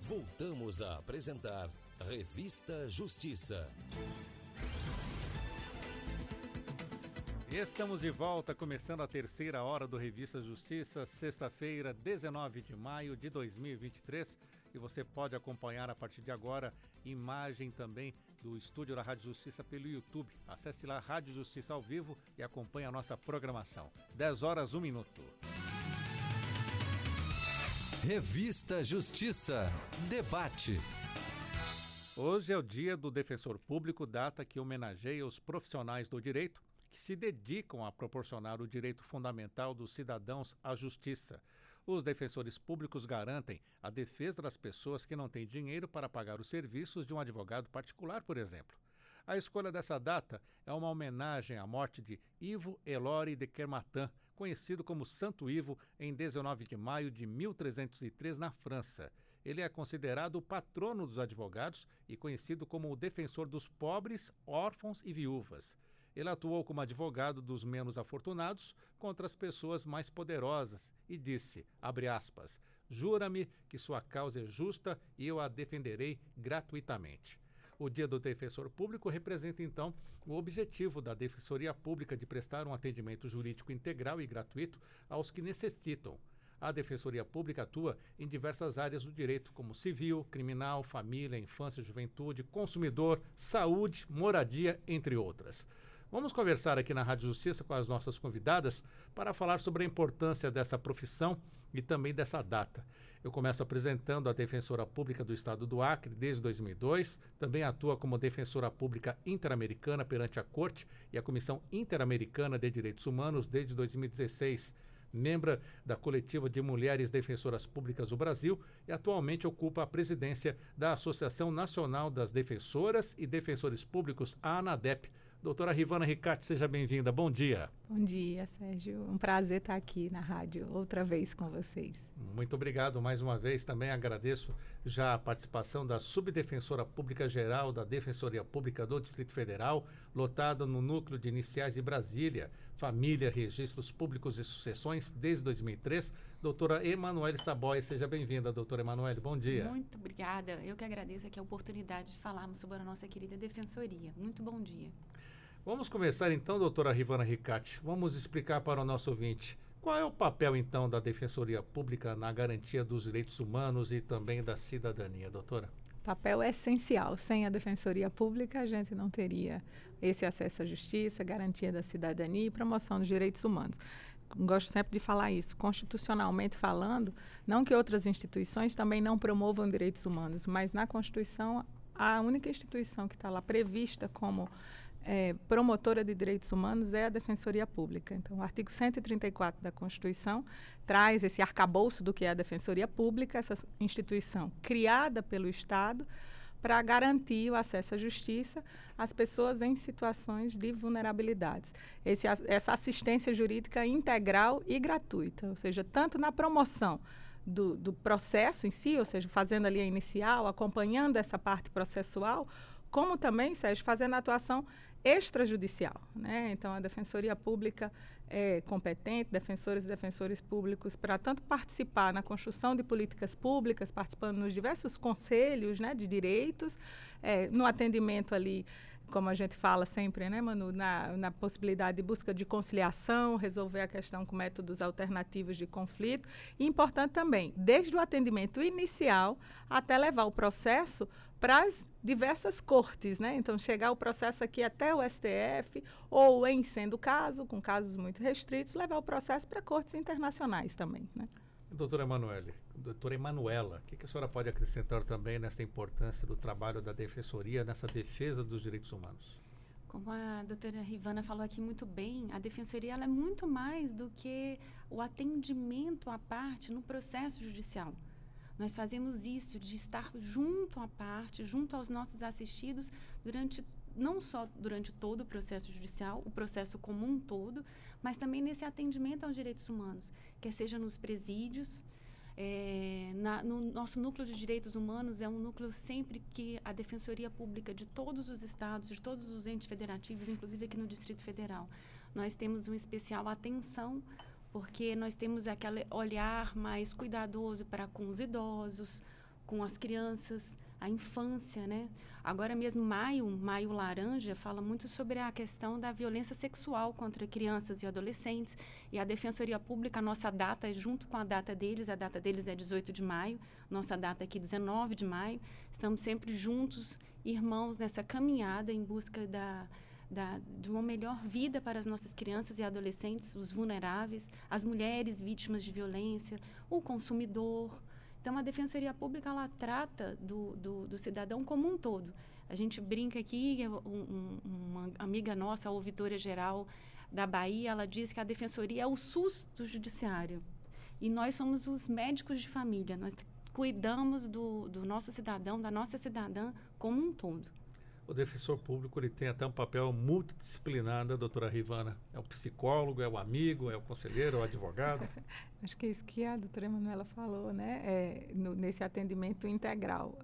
Voltamos a apresentar Revista Justiça. Estamos de volta, começando a terceira hora do Revista Justiça, sexta-feira, 19 de maio de 2023. E você pode acompanhar a partir de agora imagem também do estúdio da Rádio Justiça pelo YouTube. Acesse lá Rádio Justiça ao vivo e acompanhe a nossa programação. 10 horas, 1 minuto. Revista Justiça. Debate. Hoje é o dia do Defensor Público, data que homenageia os profissionais do direito que se dedicam a proporcionar o direito fundamental dos cidadãos à justiça. Os defensores públicos garantem a defesa das pessoas que não têm dinheiro para pagar os serviços de um advogado particular, por exemplo. A escolha dessa data é uma homenagem à morte de Ivo Elori de Kermatan, conhecido como Santo Ivo, em 19 de maio de 1303, na França. Ele é considerado o patrono dos advogados e conhecido como o defensor dos pobres, órfãos e viúvas. Ele atuou como advogado dos menos afortunados contra as pessoas mais poderosas e disse, abre aspas, jura-me que sua causa é justa e eu a defenderei gratuitamente. O Dia do Defensor Público representa, então, o objetivo da Defensoria Pública de prestar um atendimento jurídico integral e gratuito aos que necessitam. A Defensoria Pública atua em diversas áreas do direito, como civil, criminal, família, infância, juventude, consumidor, saúde, moradia, entre outras. Vamos conversar aqui na Rádio Justiça com as nossas convidadas para falar sobre a importância dessa profissão e também dessa data. Eu começo apresentando a Defensora Pública do Estado do Acre desde 2002, também atua como Defensora Pública Interamericana perante a Corte e a Comissão Interamericana de Direitos Humanos desde 2016. Membro da Coletiva de Mulheres Defensoras Públicas do Brasil e atualmente ocupa a presidência da Associação Nacional das Defensoras e Defensores Públicos, a ANADEP. Doutora Rivana Ricarte, seja bem-vinda. Bom dia. Bom dia, Sérgio. Um prazer estar aqui na rádio outra vez com vocês. Muito obrigado mais uma vez. Também agradeço já a participação da Subdefensora Pública Geral da Defensoria Pública do Distrito Federal, lotada no Núcleo de Iniciais de Brasília, Família, Registros Públicos e Sucessões, desde 2003. Doutora Emanuele Saboia, seja bem-vinda, doutora Emanuele. Bom dia. Muito obrigada. Eu que agradeço aqui a oportunidade de falarmos sobre a nossa querida Defensoria. Muito bom dia. Vamos começar então, doutora Rivana Ricarte. Vamos explicar para o nosso ouvinte qual é o papel então da Defensoria Pública na garantia dos direitos humanos e também da cidadania, doutora? O papel é essencial. Sem a Defensoria Pública, a gente não teria esse acesso à justiça, garantia da cidadania e promoção dos direitos humanos. Gosto sempre de falar isso, constitucionalmente falando, não que outras instituições também não promovam direitos humanos, mas na Constituição, a única instituição que está lá prevista como promotora de direitos humanos é a Defensoria Pública. Então, o artigo 134 da Constituição traz esse arcabouço do que é a Defensoria Pública, essa instituição criada pelo Estado para garantir o acesso à justiça às pessoas em situações de vulnerabilidades. Essa assistência jurídica integral e gratuita, ou seja, tanto na promoção do processo em si, ou seja, fazendo ali a inicial, acompanhando essa parte processual, como também, Sérgio, fazendo a atuação extrajudicial, né? Então, a Defensoria Pública é competente, defensores e defensores públicos, para tanto participar na construção de políticas públicas, participando nos diversos conselhos, né, de direitos, no atendimento ali, como a gente fala sempre, né, Manu, na possibilidade de busca de conciliação, resolver a questão com métodos alternativos de conflito. E importante também, desde o atendimento inicial até levar o processo para as diversas cortes, né? Então, chegar o processo aqui até o STF, ou, em sendo caso, com casos muito restritos, levar o processo para cortes internacionais também, né? Doutora Emanuela, o que a senhora pode acrescentar também nessa importância do trabalho da Defensoria nessa defesa dos direitos humanos? Como a doutora Rivana falou aqui muito bem, a Defensoria ela é muito mais do que o atendimento à parte no processo judicial. Nós fazemos isso de estar junto à parte, junto aos nossos assistidos, não só durante todo o processo judicial, o processo como um todo, mas também nesse atendimento aos direitos humanos, quer seja nos presídios, no nosso núcleo de direitos humanos é um núcleo sempre que a Defensoria Pública de todos os estados, de todos os entes federativos, inclusive aqui no Distrito Federal, nós temos uma especial atenção, porque nós temos aquele olhar mais cuidadoso para com os idosos, com as crianças, a infância, né? Agora mesmo, Maio Laranja, fala muito sobre a questão da violência sexual contra crianças e adolescentes. E a Defensoria Pública, a nossa data é junto com a data deles é 18 de maio, nossa data aqui 19 de maio. Estamos sempre juntos, irmãos, nessa caminhada em busca de uma melhor vida para as nossas crianças e adolescentes, os vulneráveis, as mulheres vítimas de violência, o consumidor. Então, a Defensoria Pública, ela trata do cidadão como um todo. A gente brinca aqui, uma amiga nossa, a ouvidora geral da Bahia, ela diz que a Defensoria é o SUS do Judiciário. E nós somos os médicos de família. Nós cuidamos do nosso cidadão, da nossa cidadã como um todo. O defensor público ele tem até um papel multidisciplinar, né, doutora Rivana? É o psicólogo, é o amigo, é o conselheiro, é o advogado? Acho que é isso que a doutora Emanuela falou, né? Nesse atendimento integral.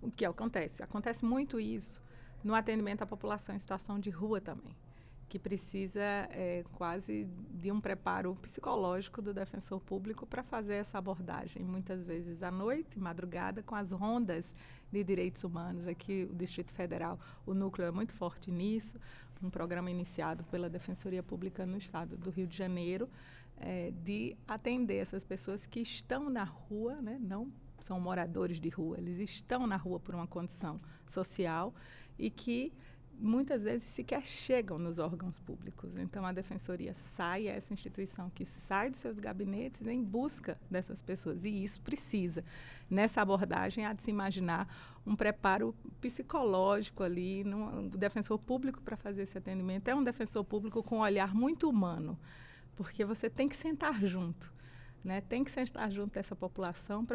O que acontece? Acontece muito isso no atendimento à população em situação de rua também, que precisa quase de um preparo psicológico do defensor público para fazer essa abordagem, muitas vezes à noite, madrugada, com as rondas de direitos humanos. Aqui, o Distrito Federal, o núcleo é muito forte nisso, um programa iniciado pela Defensoria Pública no estado do Rio de Janeiro, de atender essas pessoas que estão na rua, né, não são moradores de rua, eles estão na rua por uma condição social e que muitas vezes sequer chegam nos órgãos públicos. Então, a Defensoria é essa instituição que sai dos seus gabinetes em busca dessas pessoas. E isso precisa, nessa abordagem, há de se imaginar um preparo psicológico ali. O defensor público, para fazer esse atendimento, é um defensor público com um olhar muito humano, porque você tem que sentar junto. Né? Tem que sentar junto dessa população,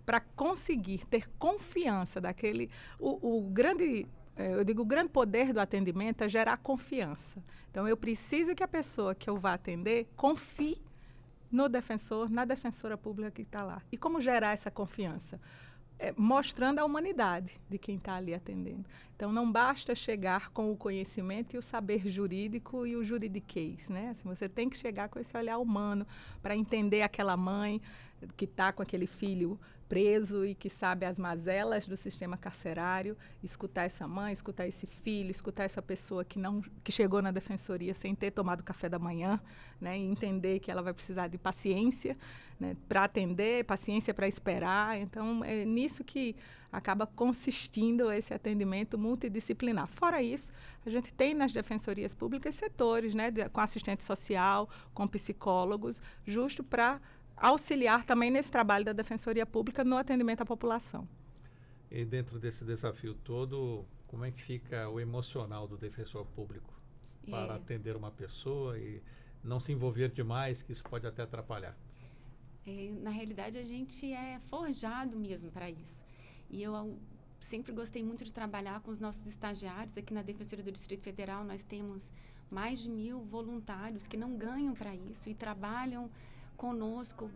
para conseguir ter confiança daquele... O grande poder do atendimento é gerar confiança. Então, eu preciso que a pessoa que eu vá atender confie no defensor, na defensora pública que está lá. E como gerar essa confiança? Mostrando a humanidade de quem está ali atendendo. Então, não basta chegar com o conhecimento e o saber jurídico e o juridiquês, né? Assim, você tem que chegar com esse olhar humano para entender aquela mãe que está com aquele filho preso e que sabe as mazelas do sistema carcerário, escutar essa mãe, escutar esse filho, escutar essa pessoa que chegou na defensoria sem ter tomado café da manhã, né, e entender que ela vai precisar de paciência, né, para atender, paciência para esperar. Então, é nisso que acaba consistindo esse atendimento multidisciplinar. Fora isso, a gente tem nas defensorias públicas setores, né, com assistente social, com psicólogos, justo para auxiliar também nesse trabalho da Defensoria Pública no atendimento à população. E dentro desse desafio todo, como é que fica o emocional do defensor público para atender uma pessoa e não se envolver demais, que isso pode até atrapalhar? Na realidade, a gente é forjado mesmo para isso. E eu sempre gostei muito de trabalhar com os nossos estagiários. Aqui na Defensoria do Distrito Federal, nós temos mais de 1.000 voluntários que não ganham para isso e trabalham conosco,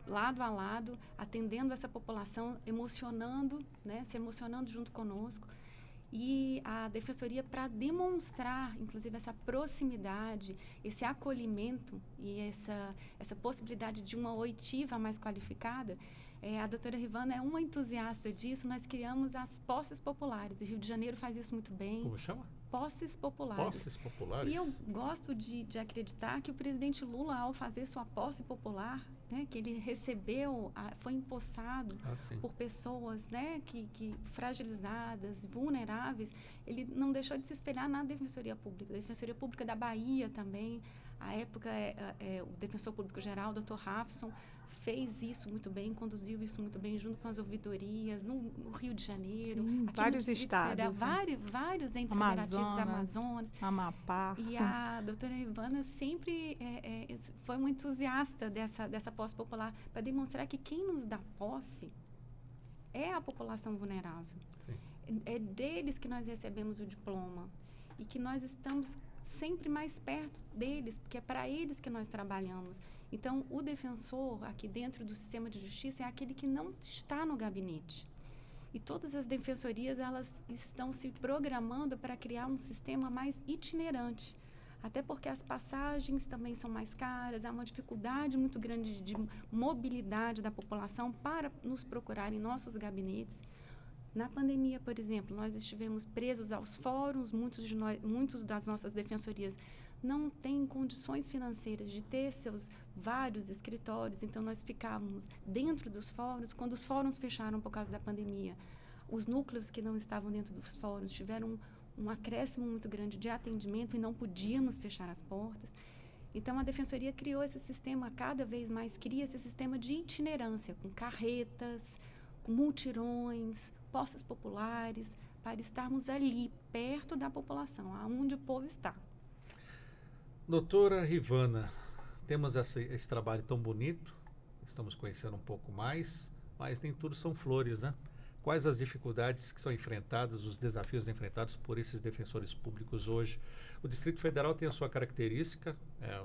lado a lado, atendendo essa população, emocionando, né, se emocionando junto conosco. E a Defensoria, para demonstrar, inclusive, essa proximidade, esse acolhimento e essa possibilidade de uma oitiva mais qualificada, a doutora Rivana é uma entusiasta disso. Nós criamos as posses populares. O Rio de Janeiro faz isso muito bem. Como chama? Posses populares. Posses populares. E eu gosto de acreditar que o presidente Lula, ao fazer sua posse popular, né, que ele recebeu, foi empossado por pessoas, né, que fragilizadas, vulneráveis, ele não deixou de se espelhar na Defensoria Pública. A Defensoria Pública da Bahia também, à época, o defensor público geral, Dr. Rafson, fez isso muito bem, conduziu isso muito bem junto com as ouvidorias no Rio de Janeiro. Sim, aqui vários estados. Vários entes federativos, Amazonas. Amapá. E a doutora Rivana sempre foi uma entusiasta dessa posse popular, para demonstrar que quem nos dá posse é a população vulnerável. Sim. É deles que nós recebemos o diploma e que nós estamos sempre mais perto deles, porque é para eles que nós trabalhamos. Então, o defensor, aqui dentro do sistema de justiça, é aquele que não está no gabinete. E todas as defensorias, elas estão se programando para criar um sistema mais itinerante. Até porque as passagens também são mais caras, há uma dificuldade muito grande de mobilidade da população para nos procurar em nossos gabinetes. Na pandemia, por exemplo, nós estivemos presos aos fóruns, muitos das nossas defensorias não têm condições financeiras de ter seus vários escritórios, então nós ficávamos dentro dos fóruns. Quando os fóruns fecharam por causa da pandemia, os núcleos que não estavam dentro dos fóruns tiveram um acréscimo muito grande de atendimento e não podíamos fechar as portas. Então, a Defensoria criou esse sistema, cada vez mais cria esse sistema de itinerância, com carretas, com multirões, posses populares, para estarmos ali, perto da população, aonde o povo está. Doutora Rivana, temos esse trabalho tão bonito, estamos conhecendo um pouco mais, mas nem tudo são flores, né? Quais as dificuldades que são enfrentadas, os desafios enfrentados por esses defensores públicos hoje? O Distrito Federal tem a sua característica,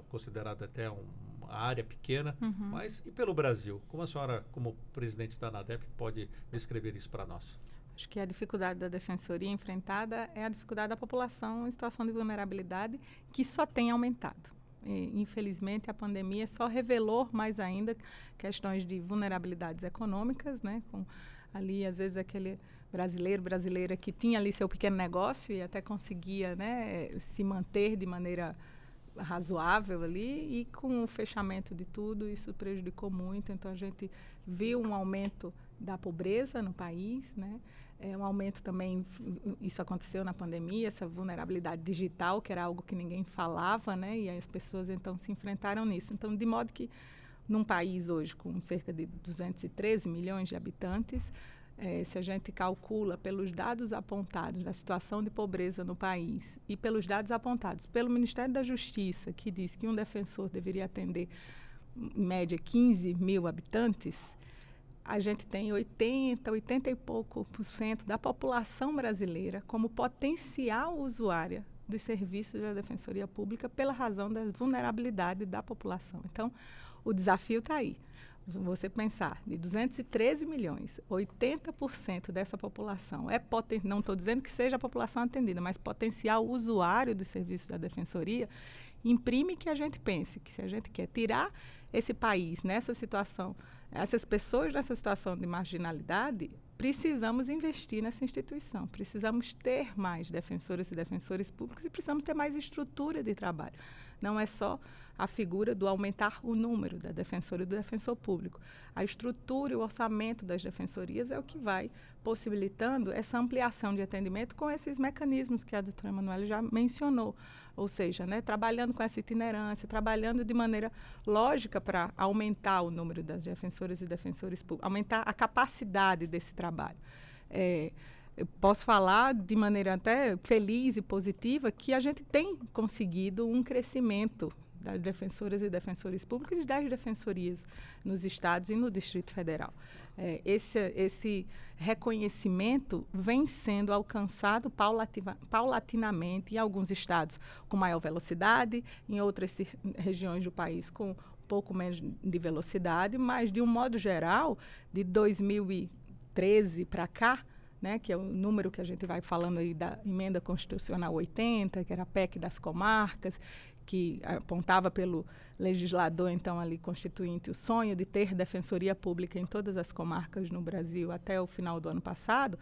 considerada até uma área pequena, mas e pelo Brasil? Como a senhora, como presidente da ANADEP, pode descrever isso para nós? Acho que a dificuldade da defensoria enfrentada é a dificuldade da população em situação de vulnerabilidade, que só tem aumentado. Infelizmente, a pandemia só revelou mais ainda questões de vulnerabilidades econômicas, né, com ali, às vezes, aquele brasileira que tinha ali seu pequeno negócio e até conseguia, né, se manter de maneira razoável ali, e com o fechamento de tudo, isso prejudicou muito. Então, a gente viu um aumento da pobreza no país, né? Um aumento também, isso aconteceu na pandemia, essa vulnerabilidade digital, que era algo que ninguém falava, né? E as pessoas, então, se enfrentaram nisso. Então, de modo que, num país hoje com cerca de 213 milhões de habitantes, se a gente calcula pelos dados apontados da situação de pobreza no país e pelos dados apontados pelo Ministério da Justiça, que diz que um defensor deveria atender, em média, 15 mil habitantes, a gente tem 80 e pouco % da população brasileira como potencial usuária dos serviços da Defensoria Pública pela razão da vulnerabilidade da população. Então, o desafio está aí. Você pensar, de 213 milhões, 80% dessa população não estou dizendo que seja a população atendida, mas potencial usuário dos serviços da Defensoria, imprime que a gente pense que, se a gente quer tirar esse país nessa situação, essas pessoas nessa situação de marginalidade, precisamos investir nessa instituição, precisamos ter mais defensoras e defensores públicos e precisamos ter mais estrutura de trabalho. Não é só a figura do aumentar o número da defensora e do defensor público. A estrutura e o orçamento das defensorias é o que vai possibilitando essa ampliação de atendimento com esses mecanismos que a doutora Emanuela já mencionou. Ou seja, né, trabalhando com essa itinerância, trabalhando de maneira lógica para aumentar o número das defensoras e defensores públicos, aumentar a capacidade desse trabalho. Eu posso falar de maneira até feliz e positiva que a gente tem conseguido um crescimento das defensoras e defensores públicos e das defensorias nos estados e no Distrito Federal. Esse reconhecimento vem sendo alcançado paulatinamente em alguns estados com maior velocidade, em outras regiões do país com um pouco menos de velocidade, mas, de um modo geral, de 2013 para cá, né, que é o número que a gente vai falando aí da Emenda Constitucional 80, que era a PEC das comarcas, que apontava pelo legislador, então, ali constituinte, o sonho de ter defensoria pública em todas as comarcas no Brasil até o final do ano passado.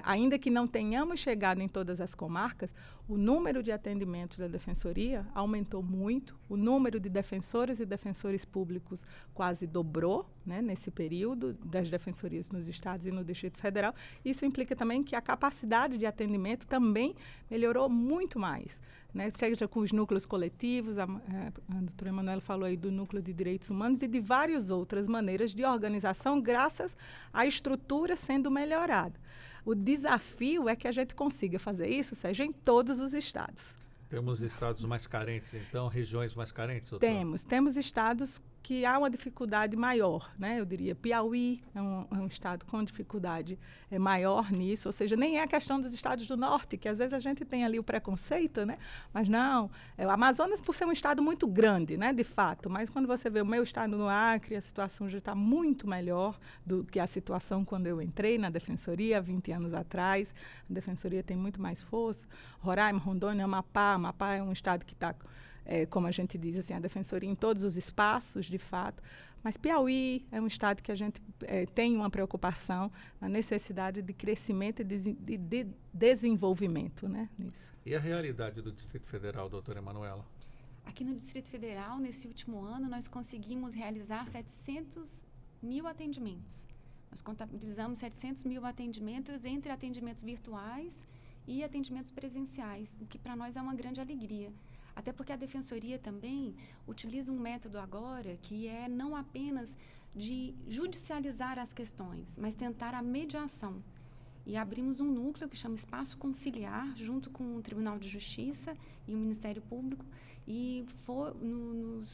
Ainda que não tenhamos chegado em todas as comarcas, o número de atendimentos da defensoria aumentou muito, o número de defensoras e defensores públicos quase dobrou, né, nesse período das defensorias nos estados e no Distrito Federal. Isso implica também que a capacidade de atendimento também melhorou muito mais, né, seja com os núcleos coletivos, a doutora Emanuela falou aí do Núcleo de Direitos Humanos e de várias outras maneiras de organização, graças à estrutura sendo melhorada. O desafio é que a gente consiga fazer isso, seja em todos os estados. Temos estados mais carentes, então, regiões mais carentes, doutora? Temos estados que há uma dificuldade maior, né? Eu diria, Piauí é um estado com dificuldade maior nisso, ou seja, nem é a questão dos estados do norte, que às vezes a gente tem ali o preconceito, né? Mas não, o Amazonas por ser um estado muito grande, né? De fato, mas quando você vê o meu estado no Acre, a situação já está muito melhor do que a situação quando eu entrei na Defensoria, há 20 anos atrás. A Defensoria tem muito mais força. Roraima, Rondônia, Amapá é um estado que está... como a gente diz, assim, a Defensoria em todos os espaços, de fato. Mas Piauí é um estado que a gente tem uma preocupação na necessidade de crescimento e de desenvolvimento, né, nisso. E a realidade do Distrito Federal, doutora Emanuela? Aqui no Distrito Federal, nesse último ano, nós conseguimos realizar 700 mil atendimentos. Nós contabilizamos 700 mil atendimentos entre atendimentos virtuais e atendimentos presenciais, o que para nós é uma grande alegria. Até porque a Defensoria também utiliza um método agora que é não apenas de judicializar as questões, mas tentar a mediação. E abrimos um núcleo que chama Espaço Conciliar, junto com o Tribunal de Justiça e o Ministério Público. E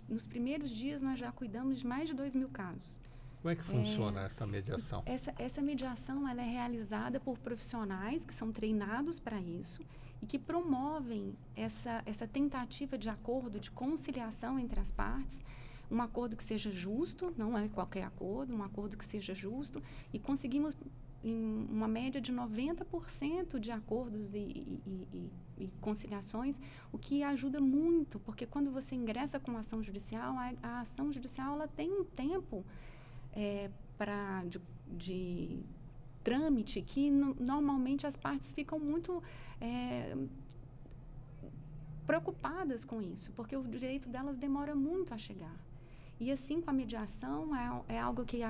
nos primeiros dias nós já cuidamos de mais de 2.000 casos. Como é que funciona essa mediação? Essa mediação ela é realizada por profissionais que são treinados para isso e que promovem essa tentativa de acordo, de conciliação entre as partes, um acordo que seja justo, não é qualquer acordo, um acordo que seja justo, e conseguimos em uma média de 90% de acordos e conciliações, o que ajuda muito, porque quando você ingressa com a ação judicial, a ação judicial ela tem um tempo de trâmite que normalmente as partes ficam muito preocupadas com isso, porque o direito delas demora muito a chegar. E assim, com a mediação, é algo que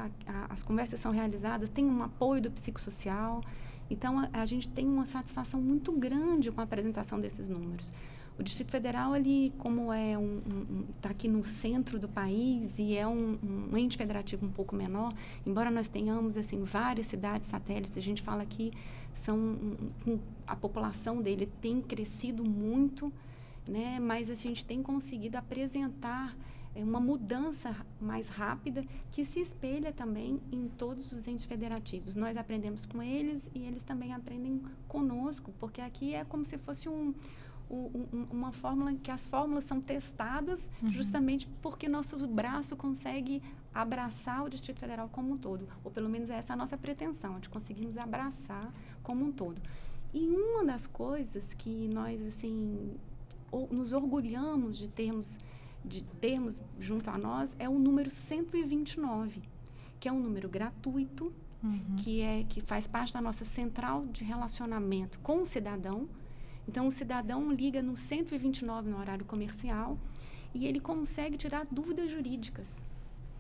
as conversas são realizadas, tem um apoio do psicossocial, então a gente tem uma satisfação muito grande com a apresentação desses números. O Distrito Federal, ele, como está aqui no centro do país e é um ente federativo um pouco menor, embora nós tenhamos assim, várias cidades satélites, a gente fala que a população dele tem crescido muito, né, mas a gente tem conseguido apresentar uma mudança mais rápida que se espelha também em todos os entes federativos. Nós aprendemos com eles e eles também aprendem conosco, porque aqui é como se fosse uma fórmula que as fórmulas são testadas justamente porque nosso braço consegue abraçar o Distrito Federal como um todo, ou pelo menos essa é a nossa pretensão, de conseguirmos abraçar como um todo. E uma das coisas que nós assim nos orgulhamos de termos junto a nós é o número 129, que é um número gratuito, que faz parte da nossa central de relacionamento com o cidadão. Então, o cidadão liga no 129 no horário comercial e ele consegue tirar dúvidas jurídicas.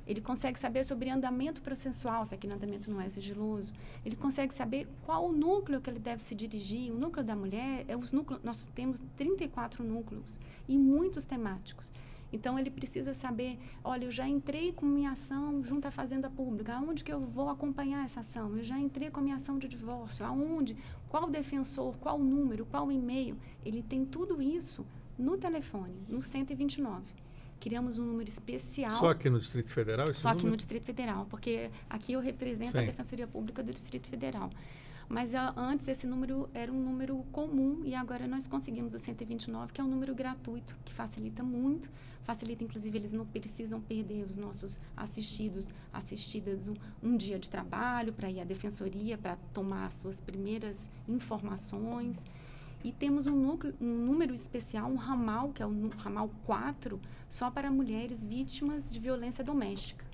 Ele consegue saber sobre andamento processual, se aquele andamento não é sigiloso. Ele consegue saber qual o núcleo que ele deve se dirigir. O núcleo da mulher, nós temos 34 núcleos e muitos temáticos. Então, ele precisa saber, olha, eu já entrei com minha ação junto à Fazenda Pública, aonde que eu vou acompanhar essa ação? Eu já entrei com a minha ação de divórcio, aonde? Qual defensor, qual número, qual e-mail? Ele tem tudo isso no telefone, no 129. Criamos um número especial. Só aqui no Distrito Federal? Só aqui no Distrito Federal, porque aqui eu represento a Defensoria Pública do Distrito Federal. Mas antes esse número era um número comum e agora nós conseguimos o 129, que é um número gratuito, que facilita muito. Facilita, inclusive, eles não precisam perder os nossos assistidas um dia de trabalho para ir à defensoria, para tomar as suas primeiras informações. E temos um número especial, um ramal, que é o ramal 4, só para mulheres vítimas de violência doméstica.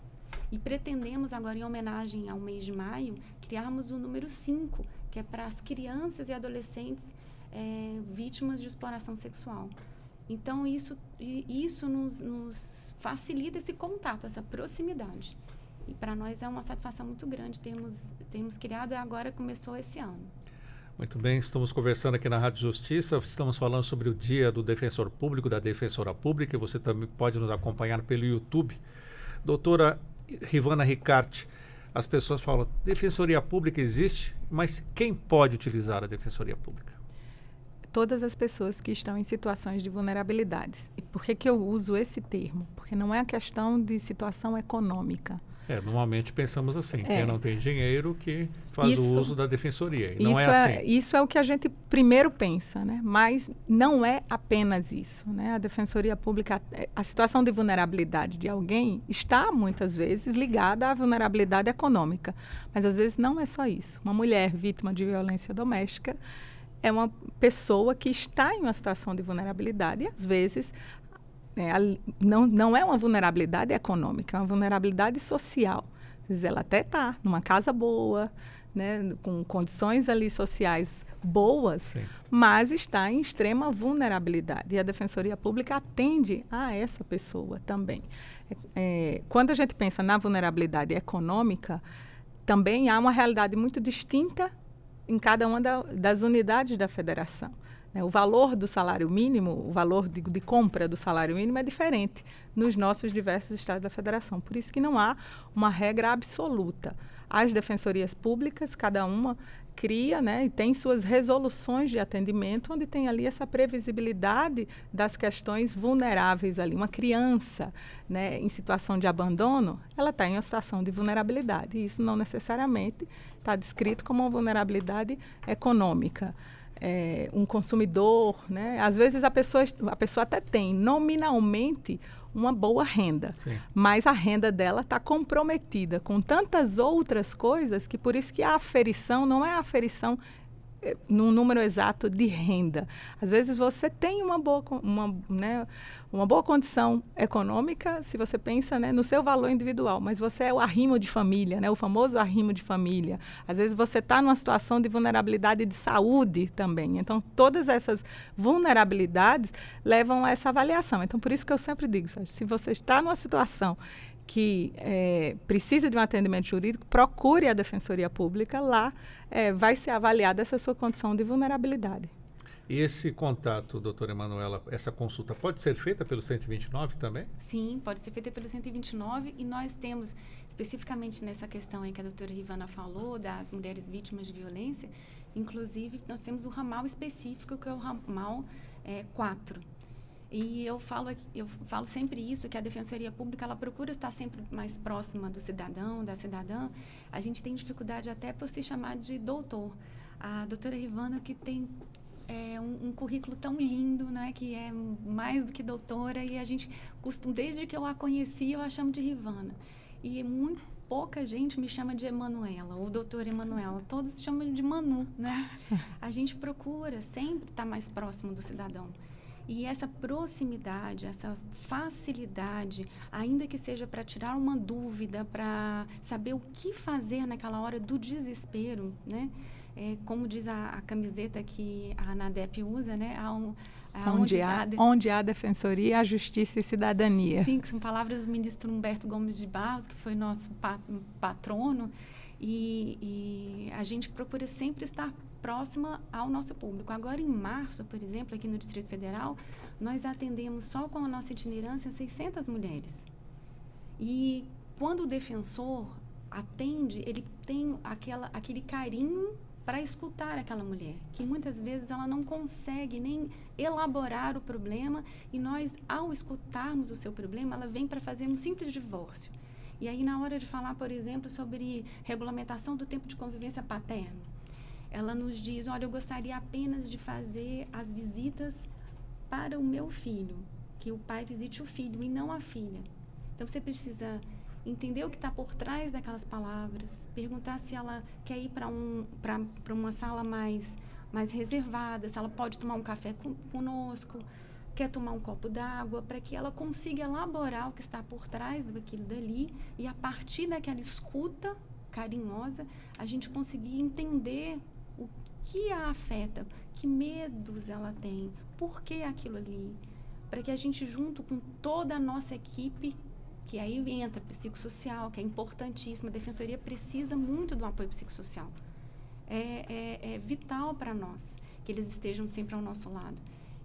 E pretendemos agora, em homenagem ao mês de maio, criarmos o número 5, que é para as crianças e adolescentes vítimas de exploração sexual. Então, isso nos facilita esse contato, essa proximidade. E para nós é uma satisfação muito grande termos criado, e agora começou esse ano. Muito bem, estamos conversando aqui na Rádio Justiça, estamos falando sobre o Dia do Defensor Público, da Defensora Pública, e você também pode nos acompanhar pelo YouTube. Doutora Rivana Ricarte, as pessoas falam, Defensoria Pública existe, mas quem pode utilizar a Defensoria Pública? todas as pessoas que estão em situações de vulnerabilidades. E por que eu uso esse termo? Porque não é a questão de situação econômica. Normalmente pensamos assim, quem não tem dinheiro que faz o uso da defensoria. E não é assim. Isso é o que a gente primeiro pensa, né? Mas não é apenas isso, né? A Defensoria Pública, a situação de vulnerabilidade de alguém está muitas vezes ligada à vulnerabilidade econômica. Mas às vezes não é só isso. Uma mulher vítima de violência doméstica é uma pessoa que está em uma situação de vulnerabilidade e às vezes não é uma vulnerabilidade econômica, é uma vulnerabilidade social. Às vezes ela até está numa casa boa, né, com condições ali sociais boas, Sim. mas está em extrema vulnerabilidade. E a Defensoria Pública atende a essa pessoa também. Quando a gente pensa na vulnerabilidade econômica, também há uma realidade muito distinta em cada uma das unidades da federação. O valor do salário mínimo, o valor de compra do salário mínimo é diferente nos nossos diversos estados da federação. Por isso que não há uma regra absoluta. As defensorias públicas, cada uma cria, né, e tem suas resoluções de atendimento, onde tem ali essa previsibilidade das questões vulneráveis ali. Uma criança, né, em situação de abandono, ela está em uma situação de vulnerabilidade. E isso não necessariamente está descrito como uma vulnerabilidade econômica. Um consumidor, né? Às vezes a pessoa até tem nominalmente uma boa renda, Sim. mas a renda dela está comprometida com tantas outras coisas que por isso que a aferição não é a aferição num número exato de renda. Às vezes você tem uma boa condição econômica, se você pensa, né, no seu valor individual, mas você é o arrimo de família, né, o famoso arrimo de família. Às vezes você está numa situação de vulnerabilidade de saúde também. Então, todas essas vulnerabilidades levam a essa avaliação. Então, por isso que eu sempre digo, se você está numa situação que precisa de um atendimento jurídico, procure a Defensoria Pública, lá vai ser avaliada essa sua condição de vulnerabilidade. E esse contato, doutora Emanuela, essa consulta pode ser feita pelo 129 também? Sim, pode ser feita pelo 129 e nós temos, especificamente nessa questão aí que a doutora Rivana falou, das mulheres vítimas de violência, inclusive nós temos um ramal específico que é o ramal 4. E eu falo sempre isso, que a Defensoria Pública, ela procura estar sempre mais próxima do cidadão, da cidadã. A gente tem dificuldade até por se chamar de doutor. A doutora Rivana, que tem um currículo tão lindo, né, que é mais do que doutora, e a gente costuma, desde que eu a conheci, eu a chamo de Rivana. E muito pouca gente me chama de Emanuela, ou doutora Emanuela. Todos chamam de Manu, né? A gente procura sempre estar mais próximo do cidadão. E essa proximidade, essa facilidade, ainda que seja para tirar uma dúvida, para saber o que fazer naquela hora do desespero, né? Como diz a camiseta que a ANADEP usa, né? Onde há defensoria, há justiça e cidadania. Sim, que são palavras do ministro Humberto Gomes de Barros, que foi nosso patrono. E a gente procura sempre estar próxima ao nosso público. Agora, em março, por exemplo, aqui no Distrito Federal, nós atendemos só com a nossa itinerância 600 mulheres. E quando o defensor atende, ele tem aquele carinho para escutar aquela mulher, que muitas vezes ela não consegue nem elaborar o problema, e nós, ao escutarmos o seu problema, ela vem para fazer um simples divórcio. E aí, na hora de falar, por exemplo, sobre regulamentação do tempo de convivência paterna, ela nos diz, olha, eu gostaria apenas de fazer as visitas para o meu filho, que o pai visite o filho e não a filha. Então, você precisa entender o que está por trás daquelas palavras, perguntar se ela quer ir para uma sala mais reservada, se ela pode tomar um café conosco, quer tomar um copo d'água, para que ela consiga elaborar o que está por trás daquilo dali, e a partir daquela escuta carinhosa, a gente conseguir entender o que a afeta, que medos ela tem, por que aquilo ali, para que a gente, junto com toda a nossa equipe, que aí entra psicossocial, que é importantíssimo, a Defensoria precisa muito do apoio psicossocial. É vital para nós que eles estejam sempre ao nosso lado.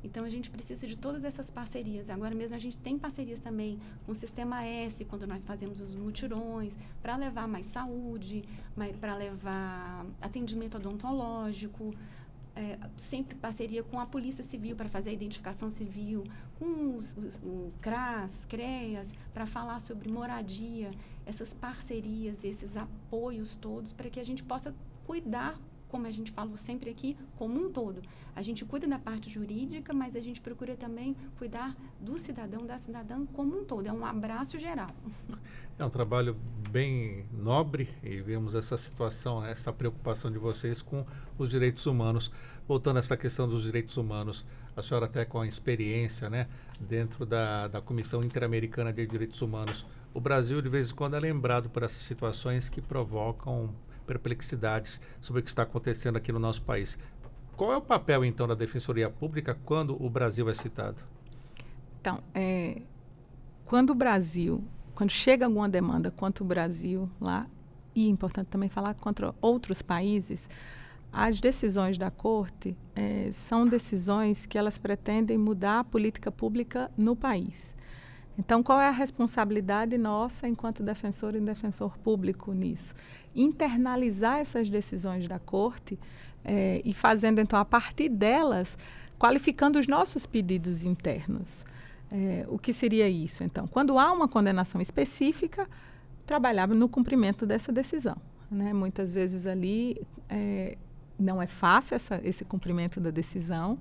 Então, a gente precisa de todas essas parcerias. Agora mesmo, a gente tem parcerias também com o Sistema S, quando nós fazemos os mutirões, para levar mais saúde, para levar atendimento odontológico, sempre parceria com a Polícia Civil para fazer a identificação civil, com o CRAS, CREAS, para falar sobre moradia, essas parcerias, esses apoios todos, para que a gente possa cuidar, como a gente falou sempre aqui, como um todo. A gente cuida da parte jurídica, mas a gente procura também cuidar do cidadão, da cidadã como um todo. É um abraço geral. É um trabalho bem nobre e vemos essa situação, essa preocupação de vocês com os direitos humanos. Voltando a essa questão dos direitos humanos, a senhora até com a experiência, né, dentro da Comissão Interamericana de Direitos Humanos, o Brasil de vez em quando é lembrado por essas situações que provocam perplexidades sobre o que está acontecendo aqui no nosso país. Qual é o papel, então, da Defensoria Pública quando o Brasil é citado? Então, quando chega alguma demanda contra o Brasil lá, e é importante também falar contra outros países, as decisões da Corte são decisões que elas pretendem mudar a política pública no país. Então, qual é a responsabilidade nossa enquanto defensor e defensor público nisso? Internalizar essas decisões da Corte e fazendo, então, a partir delas, qualificando os nossos pedidos internos. O que seria isso, então? Quando há uma condenação específica, trabalhar no cumprimento dessa decisão, né? Muitas vezes ali não é fácil esse cumprimento da decisão,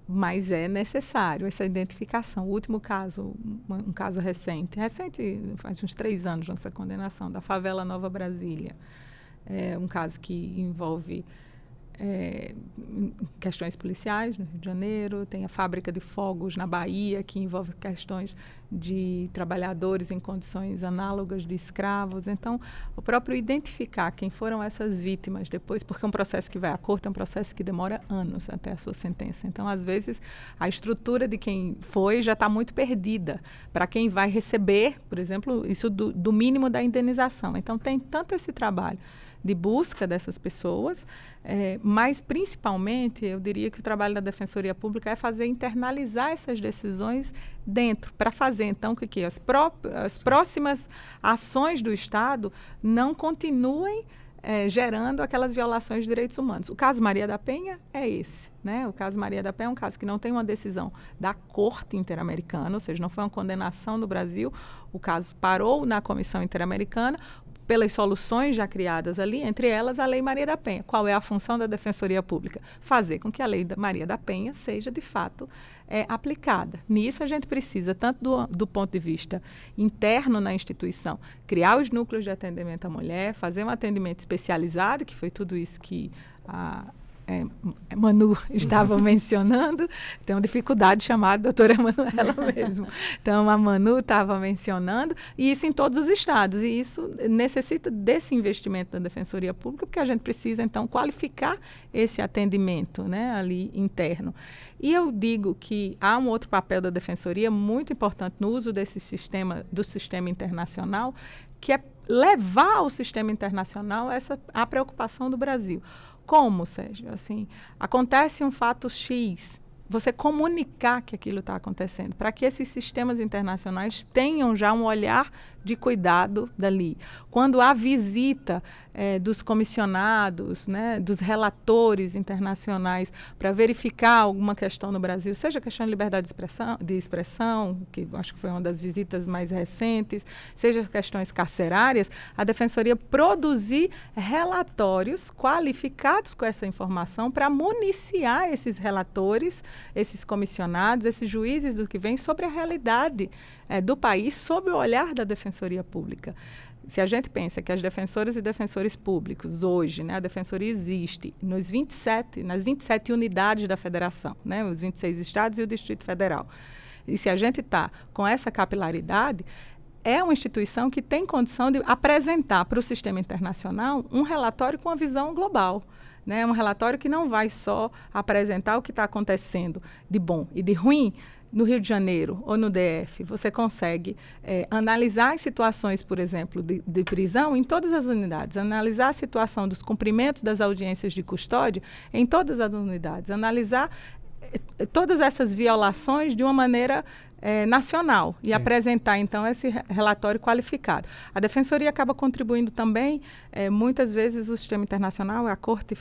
mas é necessário essa identificação. O último caso, um caso recente, faz uns 3 anos nessa condenação, da favela Nova Brasília. Um caso que envolve questões policiais no Rio de Janeiro, tem a fábrica de fogos na Bahia, que envolve questões de trabalhadores em condições análogas de escravos. Então, o próprio identificar quem foram essas vítimas depois, porque um processo que vai à corte é um processo que demora anos até a sua sentença. Então, às vezes, a estrutura de quem foi já está muito perdida para quem vai receber, por exemplo, isso do mínimo da indenização. Então, tem tanto esse trabalho de busca dessas pessoas, mas principalmente eu diria que o trabalho da Defensoria Pública é internalizar essas decisões dentro, para fazer então que as próximas ações do Estado não continuem gerando aquelas violações de direitos humanos. O caso Maria da Penha é esse, né? O caso Maria da Penha é um caso que não tem uma decisão da Corte Interamericana, ou seja, não foi uma condenação no Brasil, o caso parou na Comissão Interamericana, pelas soluções já criadas ali, entre elas a Lei Maria da Penha. Qual é a função da Defensoria Pública? Fazer com que a Lei Maria da Penha seja, de fato, aplicada. Nisso a gente precisa, tanto do ponto de vista interno na instituição, criar os núcleos de atendimento à mulher, fazer um atendimento especializado, que foi tudo isso que a Manu estava mencionando. Tem uma dificuldade chamada doutora Manuela mesmo. Então, a Manu estava mencionando, e isso em todos os estados. E isso necessita desse investimento da Defensoria Pública, porque a gente precisa, então, qualificar esse atendimento, né, ali interno. E eu digo que há um outro papel da Defensoria muito importante no uso do sistema internacional, que é levar ao sistema internacional a preocupação do Brasil. Como, Sérgio? Assim, acontece um fato X, você comunicar que aquilo está acontecendo, para que esses sistemas internacionais tenham já um olhar de cuidado dali. Quando há visita dos comissionados, né, dos relatores internacionais para verificar alguma questão no Brasil, seja a questão de liberdade de expressão, que acho que foi uma das visitas mais recentes, seja questões carcerárias, a Defensoria produzir relatórios qualificados com essa informação para municiar esses relatores, esses comissionados, esses juízes do que vem sobre a realidade do país, sob o olhar da Defensoria Pública. Se a gente pensa que as defensoras e defensores públicos hoje, né, a Defensoria existe nas 27 unidades da Federação, né, os 26 estados e o Distrito Federal. E se a gente está com essa capilaridade, é uma instituição que tem condição de apresentar para o sistema internacional um relatório com uma visão global. Né, um relatório que não vai só apresentar o que está acontecendo de bom e de ruim no Rio de Janeiro ou no DF. Você consegue analisar as situações, por exemplo, de prisão em todas as unidades, analisar a situação dos cumprimentos das audiências de custódia em todas as unidades, analisar todas essas violações de uma maneira nacional e apresentar, então, esse relatório qualificado. A Defensoria acaba contribuindo também, muitas vezes, o sistema internacional, a Corte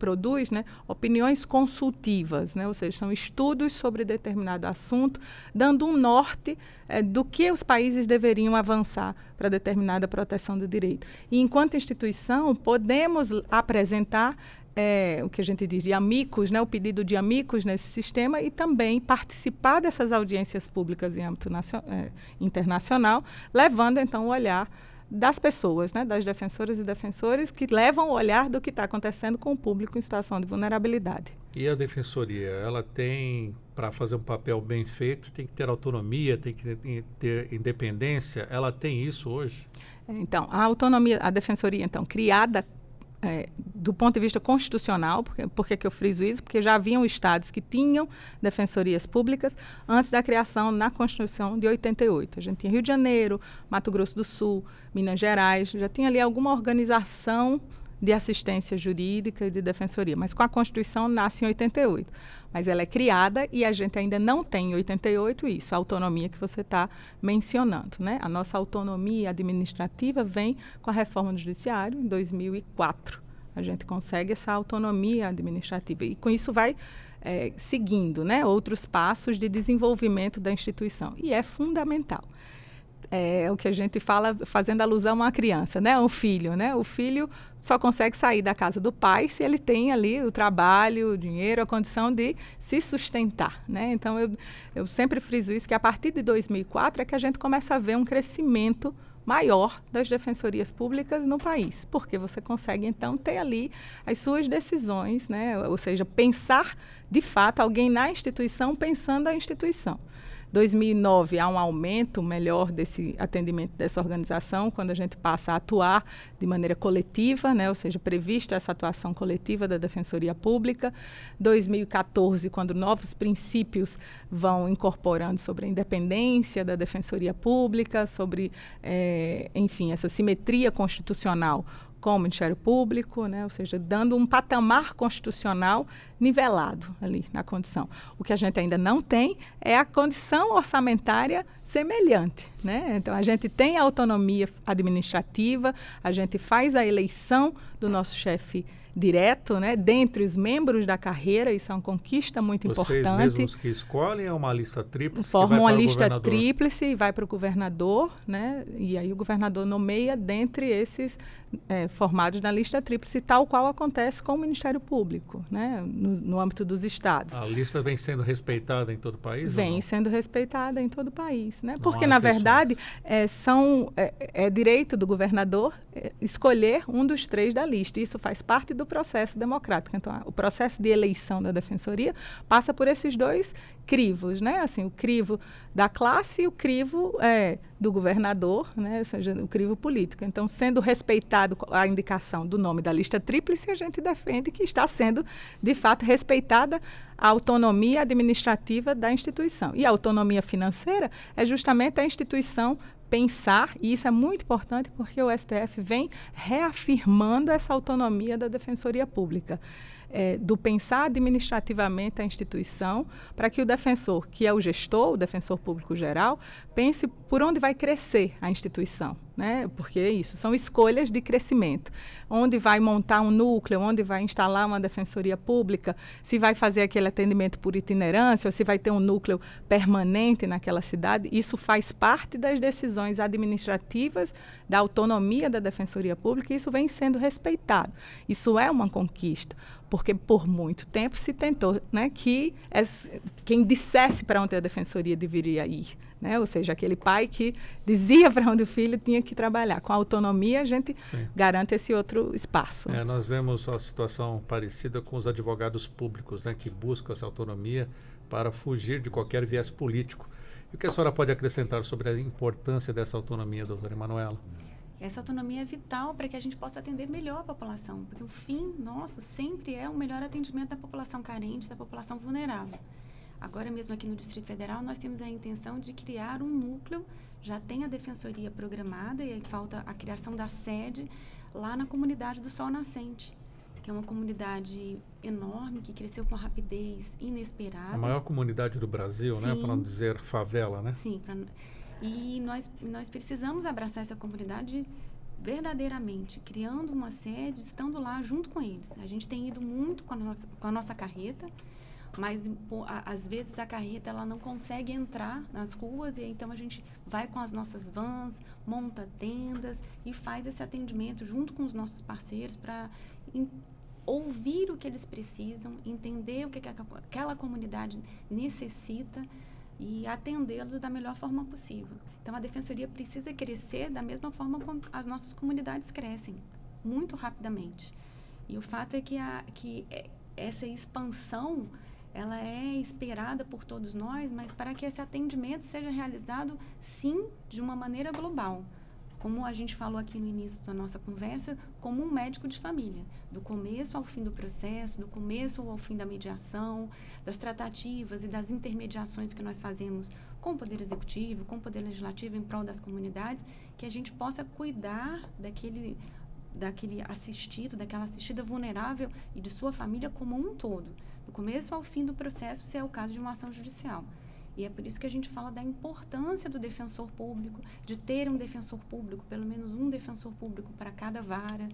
produz, né, opiniões consultivas, né, ou seja, são estudos sobre determinado assunto, dando um norte do que os países deveriam avançar para determinada proteção do direito. E, enquanto instituição, podemos apresentar o que a gente diz de amicus, né, o pedido de amicus nesse sistema e também participar dessas audiências públicas em âmbito internacional, levando, então, o olhar das pessoas, né, das defensoras e defensores que levam o olhar do que está acontecendo com o público em situação de vulnerabilidade. E a defensoria, ela tem, para fazer um papel bem feito, tem que ter autonomia, tem que ter independência, ela tem isso hoje? Então, a autonomia, a defensoria, então, criada do ponto de vista constitucional, por que eu friso isso? Porque já haviam estados que tinham defensorias públicas antes da criação na Constituição de 88. A gente tinha Rio de Janeiro, Mato Grosso do Sul, Minas Gerais, já tinha ali alguma organização de assistência jurídica e de defensoria, mas com a Constituição nasce em 88. Mas ela é criada e a gente ainda não tem em 88 isso, a autonomia que você está mencionando, né? A nossa autonomia administrativa vem com a reforma do judiciário em 2004. A gente consegue essa autonomia administrativa e com isso vai seguindo, né, outros passos de desenvolvimento da instituição. E é fundamental. É o que a gente fala, fazendo alusão a uma criança, né, um filho, né? O filho só consegue sair da casa do pai se ele tem ali o trabalho, o dinheiro, a condição de se sustentar, né? Então, eu sempre friso isso, que a partir de 2004 é que a gente começa a ver um crescimento maior das defensorias públicas no país, porque você consegue, então, ter ali as suas decisões, né? Ou seja, pensar, de fato, alguém na instituição pensando a instituição. 2009 há um aumento melhor desse atendimento dessa organização, quando a gente passa a atuar de maneira coletiva, né, ou seja, prevista essa atuação coletiva da Defensoria Pública. 2014, quando novos princípios vão incorporando sobre a independência da Defensoria Pública, sobre, enfim, essa simetria constitucional com o Ministério Público, né, ou seja, dando um patamar constitucional nivelado ali na condição. O que a gente ainda não tem é a condição orçamentária semelhante, né? Então, a gente tem a autonomia administrativa, a gente faz a eleição do nosso chefe direto, né, dentre os membros da carreira, isso é uma conquista muito importante. Vocês mesmos que escolhem é uma lista tríplice? Formam uma lista tríplice e vai para o governador, né, e aí o governador nomeia dentre esses formados na lista tríplice, tal qual acontece com o Ministério Público, né, no âmbito dos estados. A lista vem sendo respeitada em todo o país? Vem sendo respeitada em todo o país, né? Porque, na verdade, é direito do governador escolher um dos 3 da lista. Isso faz parte do processo democrático. Então, o processo de eleição da defensoria passa por esses 2 crivos, né? Assim, o crivo da classe e o crivo do governador, né? Ou seja, o crivo político. Então, sendo respeitado a indicação do nome da lista tríplice, a gente defende que está sendo, de fato, respeitada a autonomia administrativa da instituição. E a autonomia financeira é justamente a instituição pensar, e isso é muito importante porque o STF vem reafirmando essa autonomia da Defensoria Pública. Do pensar administrativamente a instituição, para que o defensor, que é o gestor, o defensor público geral, pense por onde vai crescer a instituição, né? Porque isso são escolhas de crescimento. Onde vai montar um núcleo, onde vai instalar uma defensoria pública, se vai fazer aquele atendimento por itinerância, ou se vai ter um núcleo permanente naquela cidade, isso faz parte das decisões administrativas da autonomia da Defensoria Pública e isso vem sendo respeitado. Isso é uma conquista, porque por muito tempo se tentou, né, que quem dissesse para onde a defensoria deveria ir, né? Ou seja, aquele pai que dizia para onde o filho tinha que trabalhar. Com a autonomia, a gente garante esse outro espaço. Nós vemos a situação parecida com os advogados públicos, né, que buscam essa autonomia para fugir de qualquer viés político. E o que a senhora pode acrescentar sobre a importância dessa autonomia, doutora Emanuela? Essa autonomia é vital para que a gente possa atender melhor a população, porque o fim nosso sempre é o melhor atendimento da população carente, da população vulnerável. Agora mesmo aqui no Distrito Federal, nós temos a intenção de criar um núcleo, já tem a defensoria programada e aí falta a criação da sede lá na comunidade do Sol Nascente, que é uma comunidade enorme, que cresceu com uma rapidez inesperada. A maior comunidade do Brasil, sim, né? Para não dizer favela, né? Sim, e nós precisamos abraçar essa comunidade verdadeiramente criando uma sede, estando lá junto com eles. A gente tem ido muito com a nossa carreta, mas às vezes a carreta ela não consegue entrar nas ruas, e então a gente vai com as nossas vans, monta tendas e faz esse atendimento junto com os nossos parceiros para ouvir o que eles precisam, entender o que aquela comunidade necessita e atendê-lo da melhor forma possível. Então, a Defensoria precisa crescer da mesma forma como as nossas comunidades crescem, muito rapidamente. E o fato é que essa expansão, ela é esperada por todos nós, mas para que esse atendimento seja realizado, sim, de uma maneira global. Como a gente falou aqui no início da nossa conversa, como um médico de família, do começo ao fim do processo, do começo ao fim da mediação, das tratativas e das intermediações que nós fazemos com o Poder Executivo, com o Poder Legislativo em prol das comunidades, que a gente possa cuidar daquele assistido, daquela assistida vulnerável e de sua família como um todo, do começo ao fim do processo, se é o caso de uma ação judicial. E é por isso que a gente fala da importância do defensor público, de ter um defensor público, pelo menos um defensor público para cada vara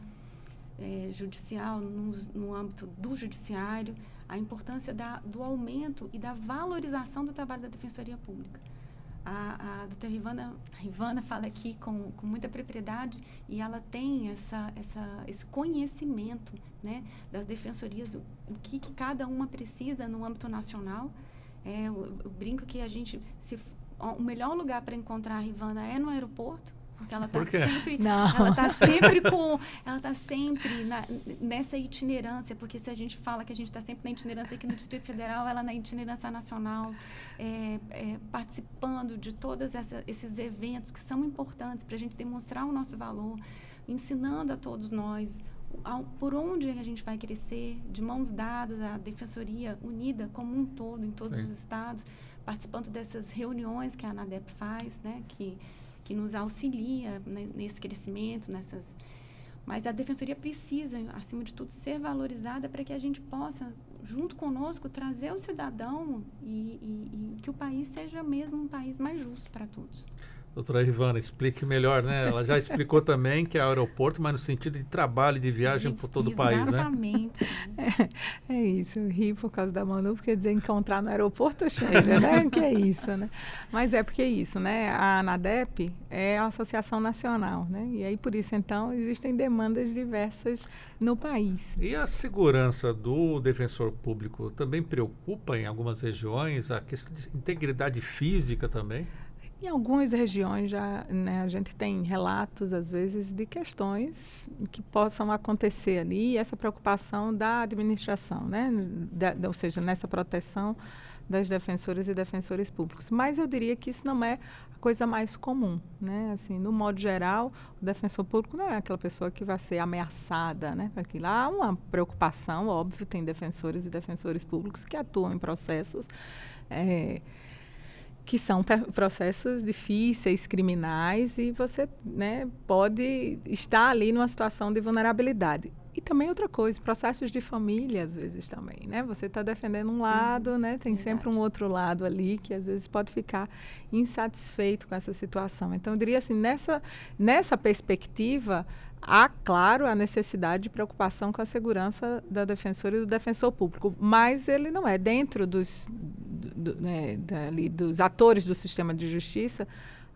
judicial, no âmbito do judiciário, a importância do aumento e da valorização do trabalho da Defensoria Pública. A doutora Rivana fala aqui com muita propriedade, e ela tem esse conhecimento, né, das defensorias, o que cada uma precisa no âmbito nacional. Eu brinco que o melhor lugar para encontrar a Rivana é no aeroporto, porque ela está sempre nessa itinerância, porque se a gente fala que a gente está sempre na itinerância aqui no Distrito Federal, ela na itinerância nacional, participando de todos esses eventos que são importantes para a gente demonstrar o nosso valor, ensinando a todos nós por onde a gente vai crescer, de mãos dadas, a Defensoria unida como um todo, em todos os estados, participando dessas reuniões que a ANADEP faz, né, que nos auxilia, né, nesse crescimento, mas a Defensoria precisa, acima de tudo, ser valorizada para que a gente possa, junto conosco, trazer o cidadão e que o país seja mesmo um país mais justo para todos. Doutora Rivana, explique melhor, né? Ela já explicou também que é aeroporto, mas no sentido de trabalho, de viagem por todo o país, né? Exatamente. É isso, eu ri por causa da Manu, porque dizer encontrar no aeroporto chega, né? Que é isso, né? Mas é porque é isso, né? A ANADEP é a Associação Nacional, né? E aí, por isso, então, existem demandas diversas no país. E a segurança do defensor público também preocupa em algumas regiões? A questão de integridade física também? Em algumas regiões já, né, a gente tem relatos, às vezes, de questões que possam acontecer ali, e essa preocupação da administração, né, ou seja, nessa proteção das defensoras e defensores públicos. Mas eu diria que isso não é a coisa mais comum, né? Assim, no modo geral, o defensor público não é aquela pessoa que vai ser ameaçada, né? Porque lá há uma preocupação, óbvio, tem defensores e defensores públicos que atuam em processos que são processos difíceis, criminais, e você, né, pode estar ali numa situação de vulnerabilidade. E também outra coisa, processos de família, às vezes, também, né? Você está defendendo um lado, né? Tem sempre um outro lado ali que, às vezes, pode ficar insatisfeito com essa situação. Então, eu diria assim, nessa perspectiva, há, claro, a necessidade de preocupação com a segurança da defensora e do defensor público, mas ele não é dentro dos atores do sistema de justiça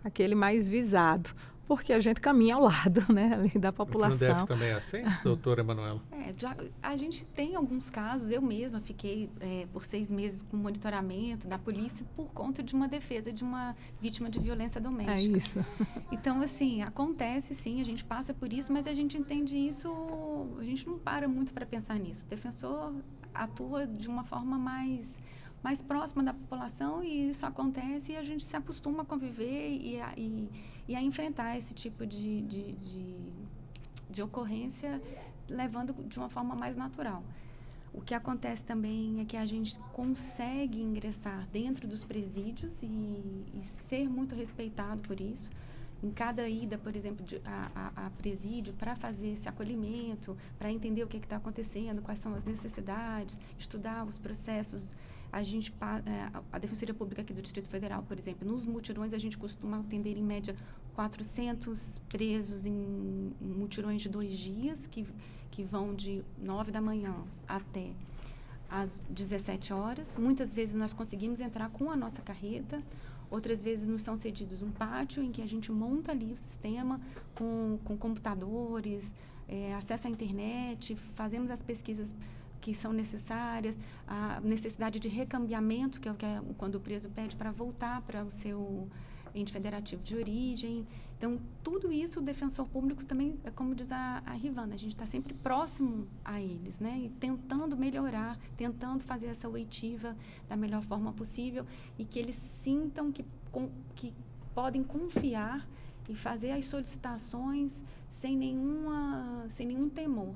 aquele mais visado, porque a gente caminha ao lado, né, ali da população. No DF também é assim, doutora Emanuela? A gente tem alguns casos, eu mesma fiquei por 6 meses com monitoramento da polícia por conta de uma defesa de uma vítima de violência doméstica. É isso. Então, assim, acontece sim, a gente passa por isso, mas a gente entende isso, a gente não para muito para pensar nisso. O defensor atua de uma forma mais próxima da população, e isso acontece e a gente se acostuma a conviver e a enfrentar esse tipo de ocorrência, levando de uma forma mais natural. O que acontece também é que a gente consegue ingressar dentro dos presídios e ser muito respeitado por isso. Em cada ida, por exemplo, a presídio, para fazer esse acolhimento, para entender o que está acontecendo, quais são as necessidades, estudar os processos. A Defensoria Pública aqui do Distrito Federal, por exemplo, nos mutirões a gente costuma atender em média 400 presos em mutirões de 2 dias, que vão de 9 da manhã até às 17 horas. Muitas vezes nós conseguimos entrar com a nossa carreta, outras vezes nos são cedidos um pátio em que a gente monta ali o sistema com computadores, acesso à internet, fazemos as pesquisas que são necessárias, a necessidade de recambiamento, que é quando o preso pede para voltar para o seu ente federativo de origem. Então, tudo isso o defensor público também, é como diz a Rivana, a gente está sempre próximo a eles, né? E tentando melhorar, tentando fazer essa oitiva da melhor forma possível e que eles sintam que podem confiar e fazer as solicitações sem nenhum temor.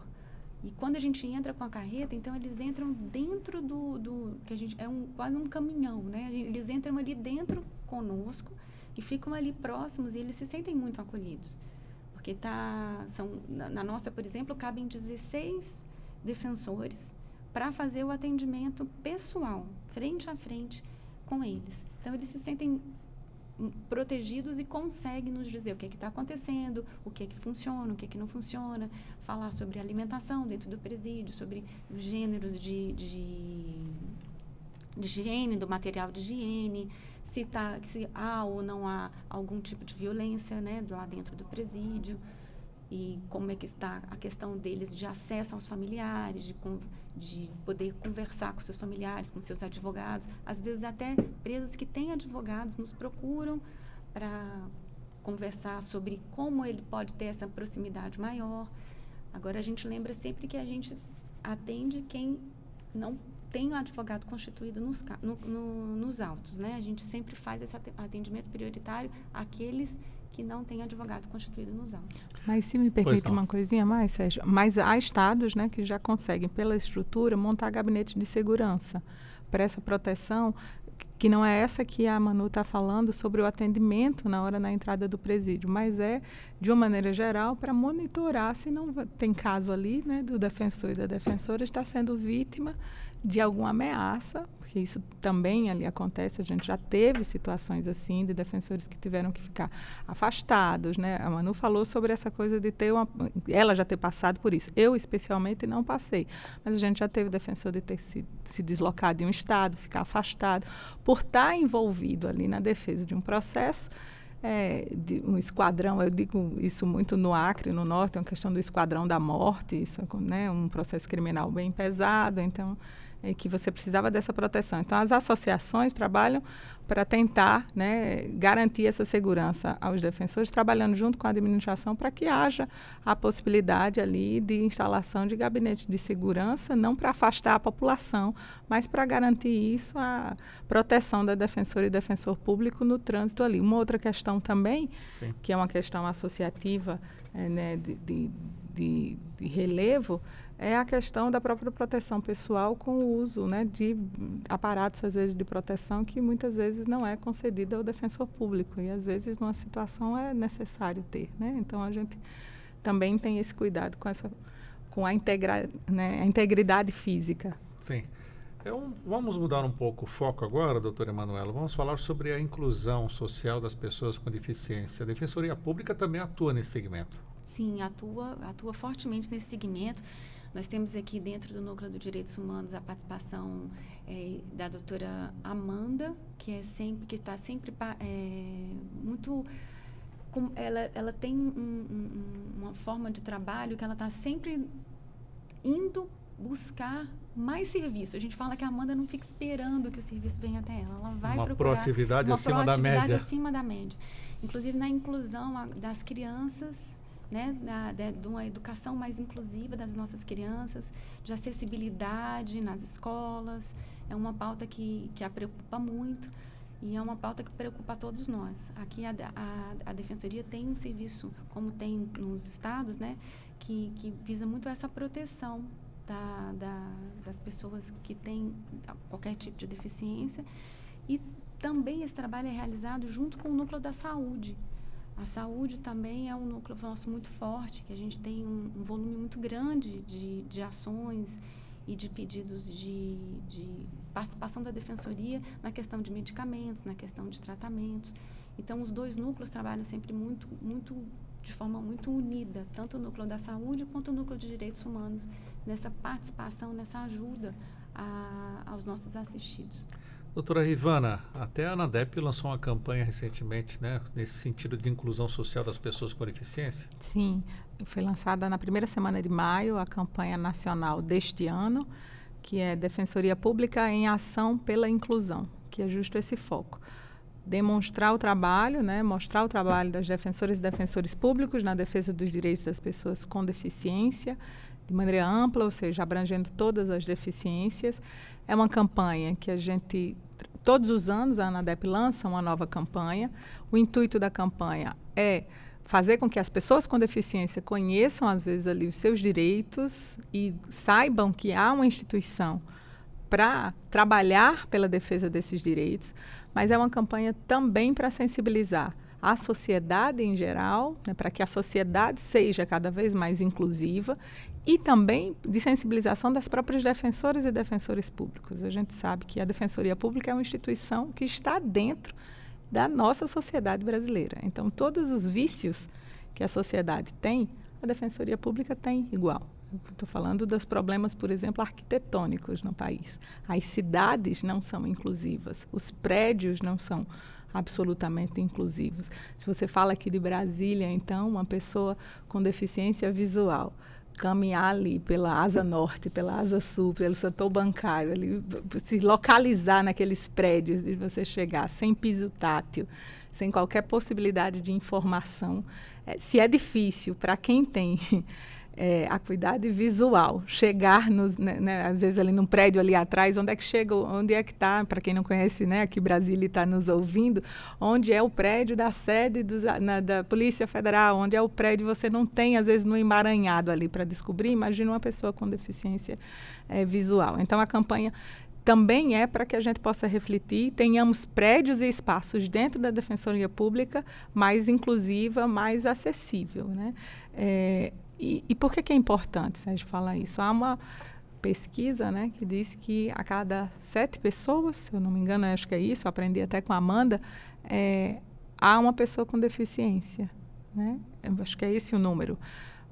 E quando a gente entra com a carreta, então eles entram dentro do que a gente quase um caminhão, né? Eles entram ali dentro conosco e ficam ali próximos e eles se sentem muito acolhidos. Porque na nossa, por exemplo, cabem 16 defensores para fazer o atendimento pessoal, frente a frente com eles. Então, eles se sentem protegidos e conseguem nos dizer o que está acontecendo, o que funciona, o que não funciona, falar sobre alimentação dentro do presídio, sobre os gêneros de higiene, do material de higiene, se há ou não há algum tipo de violência, né, lá dentro do presídio, e como é que está a questão deles de acesso aos familiares, de poder conversar com seus familiares, com seus advogados. Às vezes até presos que têm advogados nos procuram para conversar sobre como ele pode ter essa proximidade maior. Agora, a gente lembra sempre que a gente atende quem não tem um advogado constituído nos autos, né? A gente sempre faz esse atendimento prioritário àqueles que não têm advogado constituído nos autos. Mas se me permite uma coisinha mais, Sérgio, mas há estados, né, que já conseguem, pela estrutura, montar gabinete de segurança para essa proteção, que não é essa que a Manu está falando sobre o atendimento na entrada do presídio, mas é, de uma maneira geral, para monitorar se não tem caso ali, né, do defensor e da defensora estar sendo vítima de alguma ameaça, porque isso também ali acontece, a gente já teve situações assim de defensores que tiveram que ficar afastados, né? A Manu falou sobre essa coisa de ela já ter passado por isso. Eu, especialmente, não passei, mas a gente já teve defensor de ter se deslocado de um estado, ficar afastado, por estar envolvido ali na defesa de um processo, de um esquadrão, eu digo isso muito no Acre, no Norte, é uma questão do esquadrão da morte, isso é, né, um processo criminal bem pesado, então que você precisava dessa proteção. Então, as associações trabalham para tentar, né, garantir essa segurança aos defensores, trabalhando junto com a administração para que haja a possibilidade ali de instalação de gabinete de segurança, não para afastar a população, mas para garantir isso, a proteção da defensora e defensor público no trânsito ali. Uma outra questão também, sim, que é uma questão associativa, né, de relevo, é a questão da própria proteção pessoal com o uso, né, de aparatos, às vezes, de proteção que muitas vezes não é concedida ao defensor público e, às vezes, numa situação é necessário ter, né? Então, a gente também tem esse cuidado com a integridade física. Sim. Vamos mudar um pouco o foco agora, doutora Emanuela. Vamos falar sobre a inclusão social das pessoas com deficiência. A Defensoria Pública também atua nesse segmento. Sim, atua fortemente nesse segmento. Nós temos aqui dentro do Núcleo dos Direitos Humanos a participação da doutora Amanda, que está sempre muito... Ela tem uma forma de trabalho que ela está sempre indo buscar mais serviço. A gente fala que a Amanda não fica esperando que o serviço venha até ela. Ela vai procurar proatividade acima da média. Acima da média. Inclusive na inclusão das crianças, né, de uma educação mais inclusiva das nossas crianças, de acessibilidade nas escolas. É uma pauta que a preocupa muito e é uma pauta que preocupa a todos nós. Aqui a Defensoria tem um serviço, como tem nos estados, né, que visa muito essa proteção das pessoas que têm qualquer tipo de deficiência. E também esse trabalho é realizado junto com o Núcleo da Saúde. A saúde também é um núcleo nosso muito forte, que a gente tem um volume muito grande de ações e de pedidos de participação da Defensoria na questão de medicamentos, na questão de tratamentos. Então, os dois núcleos trabalham sempre de forma muito unida, tanto o núcleo da saúde quanto o núcleo de direitos humanos, nessa participação, nessa ajuda aos nossos assistidos. Doutora Rivana, até a ANADEP lançou uma campanha recentemente, né, nesse sentido de inclusão social das pessoas com deficiência. Sim, foi lançada na primeira semana de maio a campanha nacional deste ano, que é Defensoria Pública em Ação pela Inclusão, que é justo esse foco. Demonstrar o trabalho, né, mostrar o trabalho das defensoras e defensores públicos na defesa dos direitos das pessoas com deficiência, de maneira ampla, ou seja, abrangendo todas as deficiências. É uma campanha que a gente, todos os anos, a ANADEP lança uma nova campanha. O intuito da campanha é fazer com que as pessoas com deficiência conheçam, às vezes, ali os seus direitos e saibam que há uma instituição para trabalhar pela defesa desses direitos, mas é uma campanha também para sensibilizar a sociedade em geral, né, para que a sociedade seja cada vez mais inclusiva, e também de sensibilização das próprias defensoras e defensores públicos. A gente sabe que a Defensoria Pública é uma instituição que está dentro da nossa sociedade brasileira. Então, todos os vícios que a sociedade tem, a Defensoria Pública tem igual. Estou falando dos problemas, por exemplo, arquitetônicos no país. As cidades não são inclusivas, os prédios não são absolutamente inclusivos. Se você fala aqui de Brasília, então, uma pessoa com deficiência visual caminhar ali pela Asa Norte, pela Asa Sul, pelo setor bancário, ali, se localizar naqueles prédios e você chegar sem piso tátil, sem qualquer possibilidade de informação, se é difícil para quem tem acuidade visual, chegar às vezes ali num prédio ali atrás, onde é que chega, onde é que está, para quem não conhece, né, aqui Brasília está nos ouvindo, onde é o prédio da sede da Polícia Federal, onde é o prédio, você não tem, às vezes, no emaranhado ali para descobrir. Imagina uma pessoa com deficiência visual. Então, a campanha também é para que a gente possa refletir, tenhamos prédios e espaços dentro da Defensoria Pública mais inclusiva, mais acessível, né? E por que é importante, Sérgio, falar isso? Há uma pesquisa, né, que diz que a cada 7 pessoas, se eu não me engano, acho que é isso, eu aprendi até com a Amanda, há uma pessoa com deficiência, né? Eu acho que é esse o número.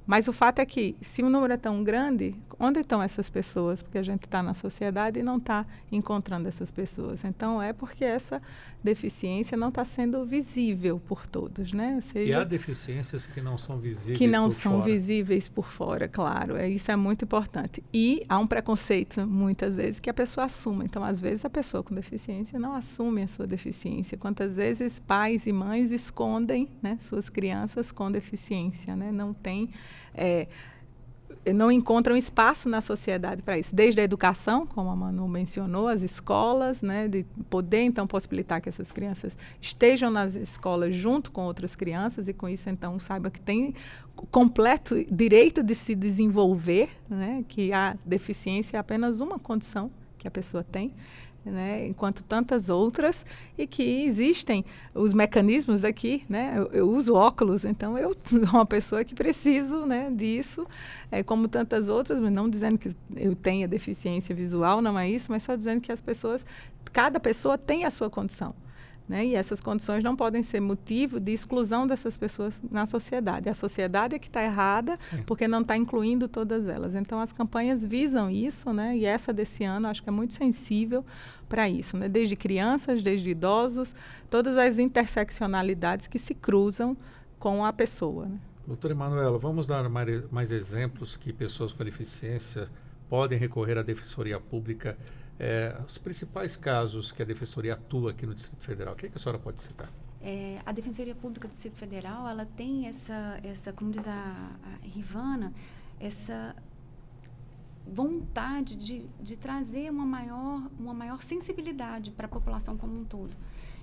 Mas o fato é que, se o número é tão grande, onde estão essas pessoas? Porque a gente está na sociedade e não está encontrando essas pessoas. Então, é porque essa deficiência não está sendo visível por todos, né? Ou seja, e há deficiências que não são visíveis que não por são fora. visíveis por fora, claro. Isso é muito importante. E há um preconceito, muitas vezes, que a pessoa assuma. Então, às vezes, a pessoa com deficiência não assume a sua deficiência. Quantas vezes pais e mães escondem, né, suas crianças com deficiência, né? Não encontram espaço na sociedade para isso, desde a educação, como a Manu mencionou, as escolas, né, de poder, então, possibilitar que essas crianças estejam nas escolas junto com outras crianças e, com isso, então, saiba que tem completo direito de se desenvolver, né, que a deficiência é apenas uma condição que a pessoa tem, né, enquanto tantas outras, e que existem os mecanismos aqui, né, eu uso óculos, então eu sou uma pessoa que preciso, né, disso, como tantas outras, mas não dizendo que eu tenha deficiência visual, não é isso, mas só dizendo que cada pessoa tem a sua condição, né, e essas condições não podem ser motivo de exclusão dessas pessoas na sociedade. A sociedade é que está errada, sim, porque não está incluindo todas elas. Então, as campanhas visam isso, né, e essa desse ano acho que é muito sensível para isso, né, desde crianças, desde idosos, todas as interseccionalidades que se cruzam com a pessoa, né. Doutora Emanuela, vamos dar mais exemplos que pessoas com deficiência podem recorrer à Defensoria Pública. Os principais casos que a Defensoria atua aqui no Distrito Federal, o que a senhora pode citar? A Defensoria Pública do Distrito Federal, ela tem essa, como diz a Rivana, essa vontade de trazer uma maior sensibilidade para a população como um todo.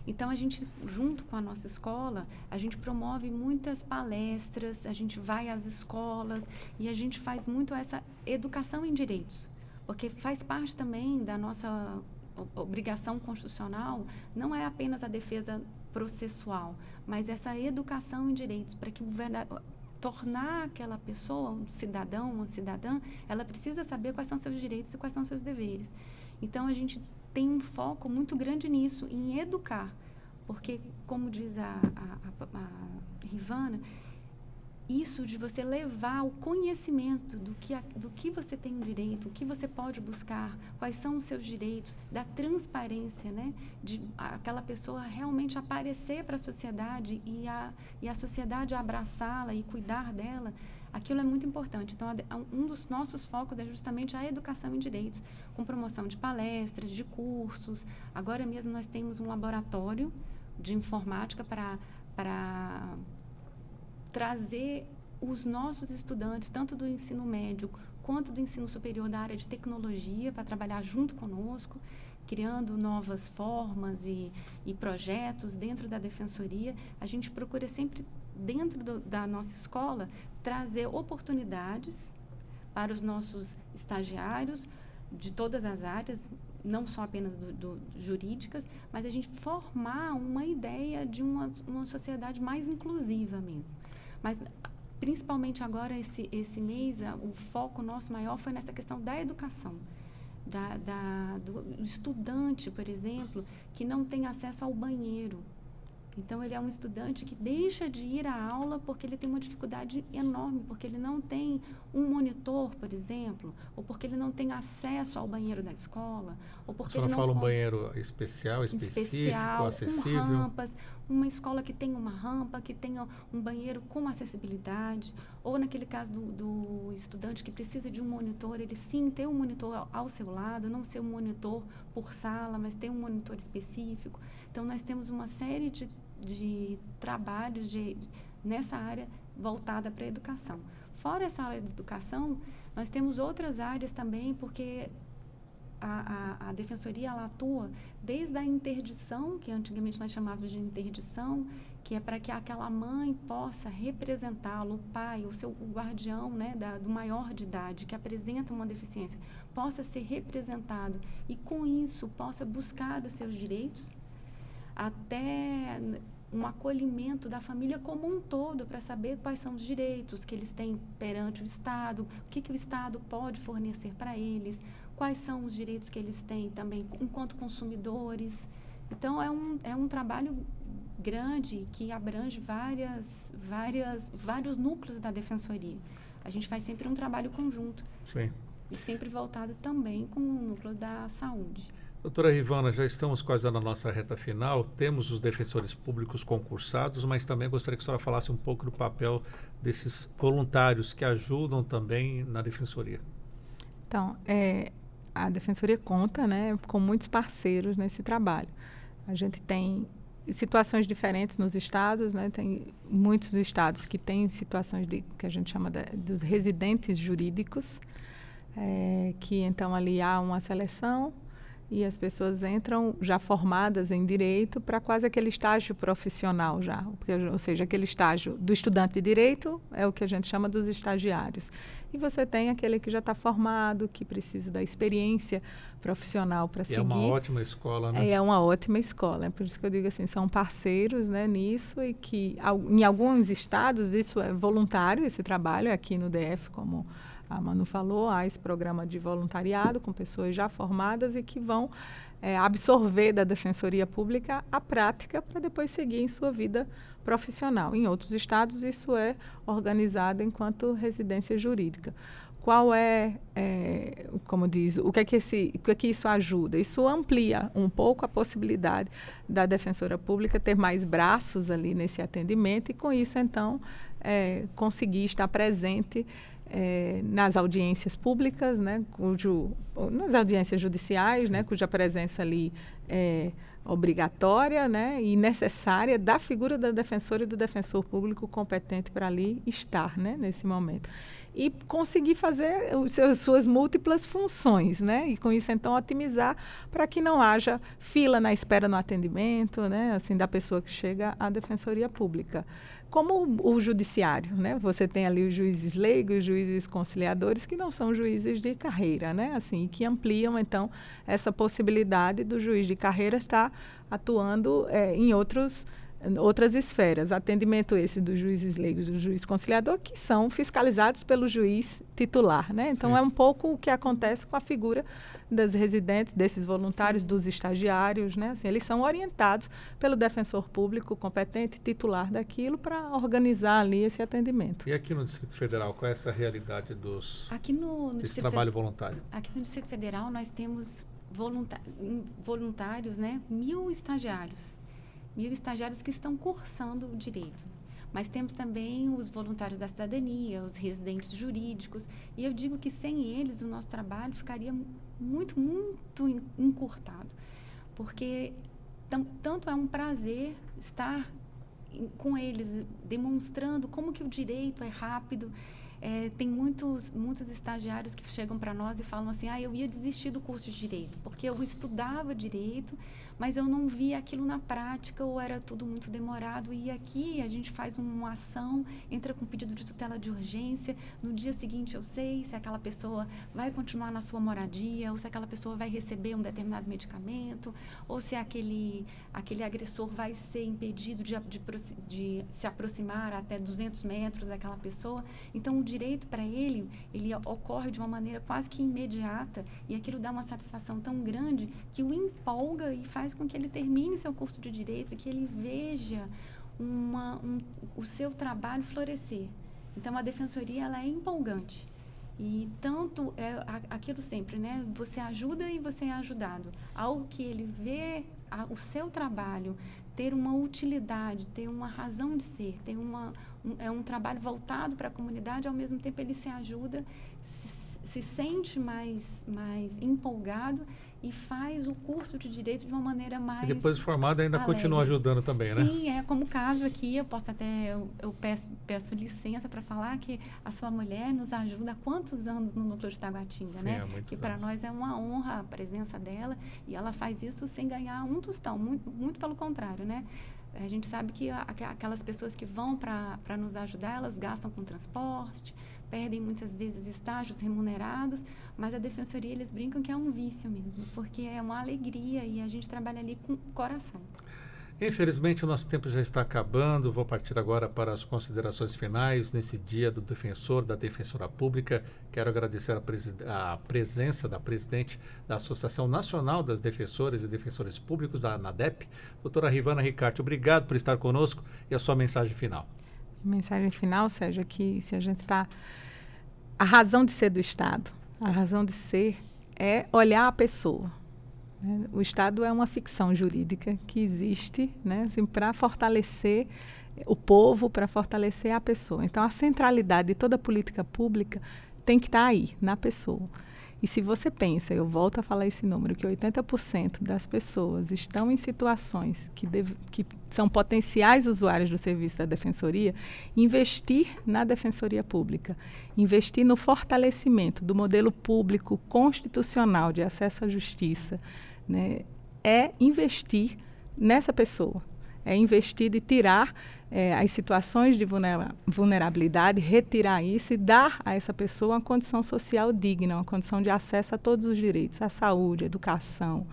Então, a gente, junto com a nossa escola, a gente promove muitas palestras, a gente vai às escolas e a gente faz muito essa educação em direitos. Porque faz parte também da nossa obrigação constitucional, não é apenas a defesa processual, mas essa educação em direitos, para que tornar aquela pessoa um cidadão, uma cidadã, ela precisa saber quais são seus direitos e quais são seus deveres. Então, a gente tem um foco muito grande nisso, em educar, porque, como diz a Rivana, isso de você levar o conhecimento do que você tem direito, o que você pode buscar, quais são os seus direitos, da transparência, né? De aquela pessoa realmente aparecer para a sociedade e a sociedade abraçá-la e cuidar dela, aquilo é muito importante. Então, um dos nossos focos é justamente a educação em direitos, com promoção de palestras, de cursos. Agora mesmo nós temos um laboratório de informática para trazer os nossos estudantes, tanto do ensino médio quanto do ensino superior da área de tecnologia, para trabalhar junto conosco, criando novas formas e projetos dentro da Defensoria. A gente procura sempre, dentro da nossa escola, trazer oportunidades para os nossos estagiários de todas as áreas, não só apenas jurídicas, mas a gente formar uma ideia de uma sociedade mais inclusiva mesmo. Mas, principalmente agora, esse mês, o foco nosso maior foi nessa questão da educação. Do estudante, por exemplo, que não tem acesso ao banheiro. Então, ele é um estudante que deixa de ir à aula porque ele tem uma dificuldade enorme, porque ele não tem um monitor, por exemplo, ou porque ele não tem acesso ao banheiro da escola, ou porque ele não fala um banheiro específico, acessível? Com rampas, uma escola que tenha uma rampa, que tenha um banheiro com acessibilidade, ou naquele caso do estudante que precisa de um monitor, ele sim ter um monitor ao seu lado, não ser um monitor por sala, mas ter um monitor específico. Então, nós temos uma série de trabalhos nessa área voltada para a educação. Fora essa área de educação, nós temos outras áreas também, porque a Defensoria ela atua desde a interdição, que antigamente nós chamávamos de interdição, que é para que aquela mãe possa representá-lo, o pai, o guardião, né, do maior de idade, que apresenta uma deficiência, possa ser representado e, com isso, possa buscar os seus direitos, até um acolhimento da família como um todo, para saber quais são os direitos que eles têm perante o Estado, o que o Estado pode fornecer para eles, quais são os direitos que eles têm também enquanto consumidores. Então, é um trabalho grande que abrange vários núcleos da Defensoria. A gente faz sempre um trabalho conjunto. Sim. E sempre voltado também com o núcleo da saúde. Doutora Rivana, já estamos quase na nossa reta final. Temos os defensores públicos concursados, mas também gostaria que a senhora falasse um pouco do papel desses voluntários que ajudam também na Defensoria. Então, a Defensoria conta, né, com muitos parceiros nesse trabalho. A gente tem situações diferentes nos estados, né? Tem muitos estados que têm situações que a gente chama dos residentes jurídicos, que então ali há uma seleção e as pessoas entram já formadas em direito para quase aquele estágio profissional já, ou seja, aquele estágio do estudante de direito é o que a gente chama dos estagiários. E você tem aquele que já está formado, que precisa da experiência profissional para seguir. É uma ótima escola, né? É uma ótima escola, é por isso que eu digo assim, são parceiros, né, nisso, e que em alguns estados isso é voluntário, esse trabalho, aqui no DF, como a Manu falou, há esse programa de voluntariado com pessoas já formadas e que vão absorver da Defensoria Pública a prática para depois seguir em sua vida profissional. Em outros estados, isso é organizado enquanto residência jurídica. Qual como diz, o que é que isso ajuda? Isso amplia um pouco a possibilidade da Defensora Pública ter mais braços ali nesse atendimento e, com isso, então, conseguir estar presente nas audiências públicas, né, nas audiências judiciais, né, cuja presença ali é obrigatória, né, e necessária da figura da defensora e do defensor público competente para ali estar, né, nesse momento. E conseguir fazer suas múltiplas funções, né, e com isso então otimizar para que não haja fila na espera no atendimento, né, assim, da pessoa que chega à Defensoria Pública. Como o judiciário, né? Você tem ali os juízes leigos, os juízes conciliadores, que não são juízes de carreira, né? Assim, que ampliam, então, essa possibilidade do juiz de carreira estar atuando em outros outras esferas. Atendimento esse dos juízes leigos e do juiz conciliador, que são fiscalizados pelo juiz titular, né? Então, é um pouco o que acontece com a figura das residentes, desses voluntários, dos estagiários, né? Assim, eles são orientados pelo defensor público competente, titular daquilo, para organizar ali esse atendimento. E aqui no Distrito Federal, qual é essa realidade desse trabalho voluntário? Aqui no Distrito Federal, nós temos voluntários, né? 1.000 estagiários. 1.000 estagiários que estão cursando o direito. Mas temos também os voluntários da cidadania, os residentes jurídicos. E eu digo que sem eles o nosso trabalho ficaria muito encurtado. Porque tanto é um prazer estar com eles, demonstrando como que o direito é rápido. Tem muitos estagiários que chegam para nós e falam assim, eu ia desistir do curso de Direito, porque eu estudava Direito, mas eu não via aquilo na prática, ou era tudo muito demorado. E aqui a gente faz uma ação, entra com pedido de tutela de urgência, no dia seguinte eu sei se aquela pessoa vai continuar na sua moradia, ou se aquela pessoa vai receber um determinado medicamento, ou se aquele agressor vai ser impedido de se aproximar até 200 metros daquela pessoa. Então, o direito para ele ocorre de uma maneira quase que imediata, e aquilo dá uma satisfação tão grande que o empolga e faz com que ele termine seu curso de direito e que ele veja o seu trabalho florescer. Então, a defensoria ela é empolgante. E tanto aquilo sempre, né? Você ajuda e você é ajudado. Ao que ele vê o seu trabalho ter uma utilidade, ter uma razão de ser, ter um trabalho voltado para a comunidade, ao mesmo tempo ele se ajuda, se sente mais empolgado e faz o curso de Direito de uma maneira mais... E depois de formado ainda alegre. Continua ajudando também, né? Sim, como o caso aqui, eu peço licença para falar que a sua mulher nos ajuda há quantos anos no Núcleo de Taguatinga, Sim, né? há muitos que para anos. nós é uma honra a presença dela, e ela faz isso sem ganhar um tostão, muito pelo contrário, né? A gente sabe que aquelas pessoas que vão para nos ajudar, elas gastam com transporte, perdem muitas vezes estágios remunerados, mas a defensoria, eles brincam que é um vício mesmo, porque é uma alegria e a gente trabalha ali com coração. Infelizmente, o nosso tempo já está acabando. Vou partir agora para as considerações finais nesse dia do defensor, da defensora pública. Quero agradecer a presença da presidente da Associação Nacional das Defensoras e Defensores Públicos, da ANADEP, doutora Rivana Ricarte. Obrigado por estar conosco e a sua mensagem final. Mensagem final, Sérgio, é que se a gente está... A razão de ser do Estado, a razão de ser é olhar a pessoa. Né? O Estado é uma ficção jurídica que existe, né, assim, para fortalecer o povo, para fortalecer a pessoa. Então, a centralidade de toda política pública tem que estar aí, na pessoa. E se você pensa, eu volto a falar esse número, que 80% das pessoas estão em situações que são potenciais usuários do serviço da defensoria, investir na defensoria pública, investir no fortalecimento do modelo público constitucional de acesso à justiça, né, é investir nessa pessoa, é investir de tirar as situações de vulnerabilidade, retirar isso e dar a essa pessoa uma condição social digna, uma condição de acesso a todos os direitos, à saúde, à educação,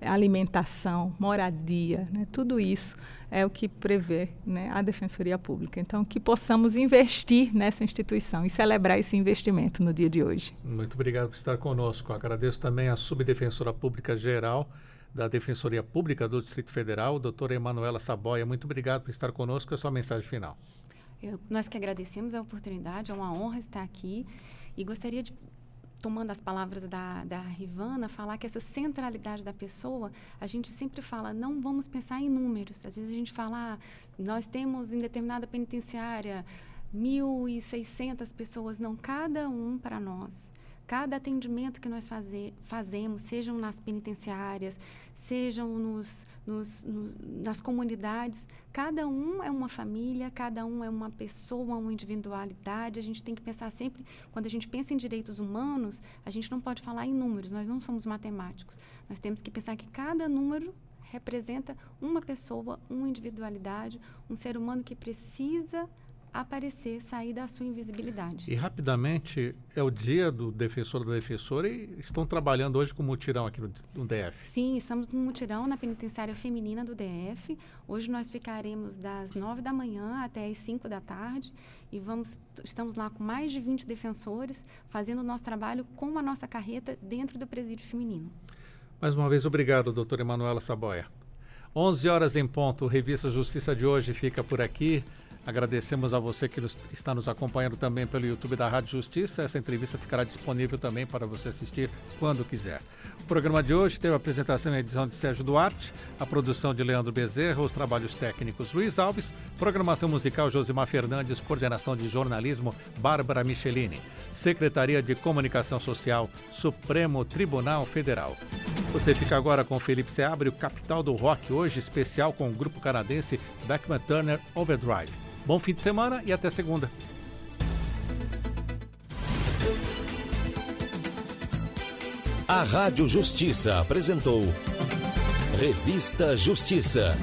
à alimentação, moradia, né? Tudo isso é o que prevê, né, a Defensoria Pública. Então, que possamos investir nessa instituição e celebrar esse investimento no dia de hoje. Muito obrigado por estar conosco. Agradeço também à Subdefensora Pública Geral da Defensoria Pública do Distrito Federal, doutora Emanuela Saboia. Muito obrigado por estar conosco. A sua mensagem final. Nós que agradecemos a oportunidade, é uma honra estar aqui, e gostaria de, tomando as palavras da Rivana, falar que essa centralidade da pessoa, a gente sempre fala, não vamos pensar em números. Às vezes a gente fala, nós temos em determinada penitenciária 1.600 pessoas, não, cada um para nós. Cada atendimento que nós fazemos, sejam nas penitenciárias, sejam nas comunidades, cada um é uma família, cada um é uma pessoa, uma individualidade. A gente tem que pensar sempre, quando a gente pensa em direitos humanos, a gente não pode falar em números, nós não somos matemáticos. Nós temos que pensar que cada número representa uma pessoa, uma individualidade, um ser humano que precisa aparecer, sair da sua invisibilidade. E rapidamente, é o dia do defensor ou da defensora e estão trabalhando hoje com mutirão aqui no DF. Sim, estamos no mutirão na penitenciária feminina do DF. Hoje nós ficaremos das 9 da manhã até as 5 da tarde e estamos lá com mais de 20 defensores fazendo o nosso trabalho com a nossa carreta dentro do presídio feminino. Mais uma vez, obrigado, doutora Emanuela Saboia. 11 horas em ponto, Revista Justiça de hoje fica por aqui. Agradecemos a você que está nos acompanhando também pelo YouTube da Rádio Justiça. Essa entrevista ficará disponível também para você assistir quando quiser. O programa de hoje teve a apresentação e edição de Sérgio Duarte, a produção de Leandro Bezerra, os trabalhos técnicos Luiz Alves, programação musical Josimar Fernandes, coordenação de jornalismo Bárbara Michelini, Secretaria de Comunicação Social, Supremo Tribunal Federal. Você fica agora com Felipe Seabra, o Capital do Rock, hoje especial com o grupo canadense Beckman Turner Overdrive. Bom fim de semana e até segunda. A Rádio Justiça apresentou Revista Justiça.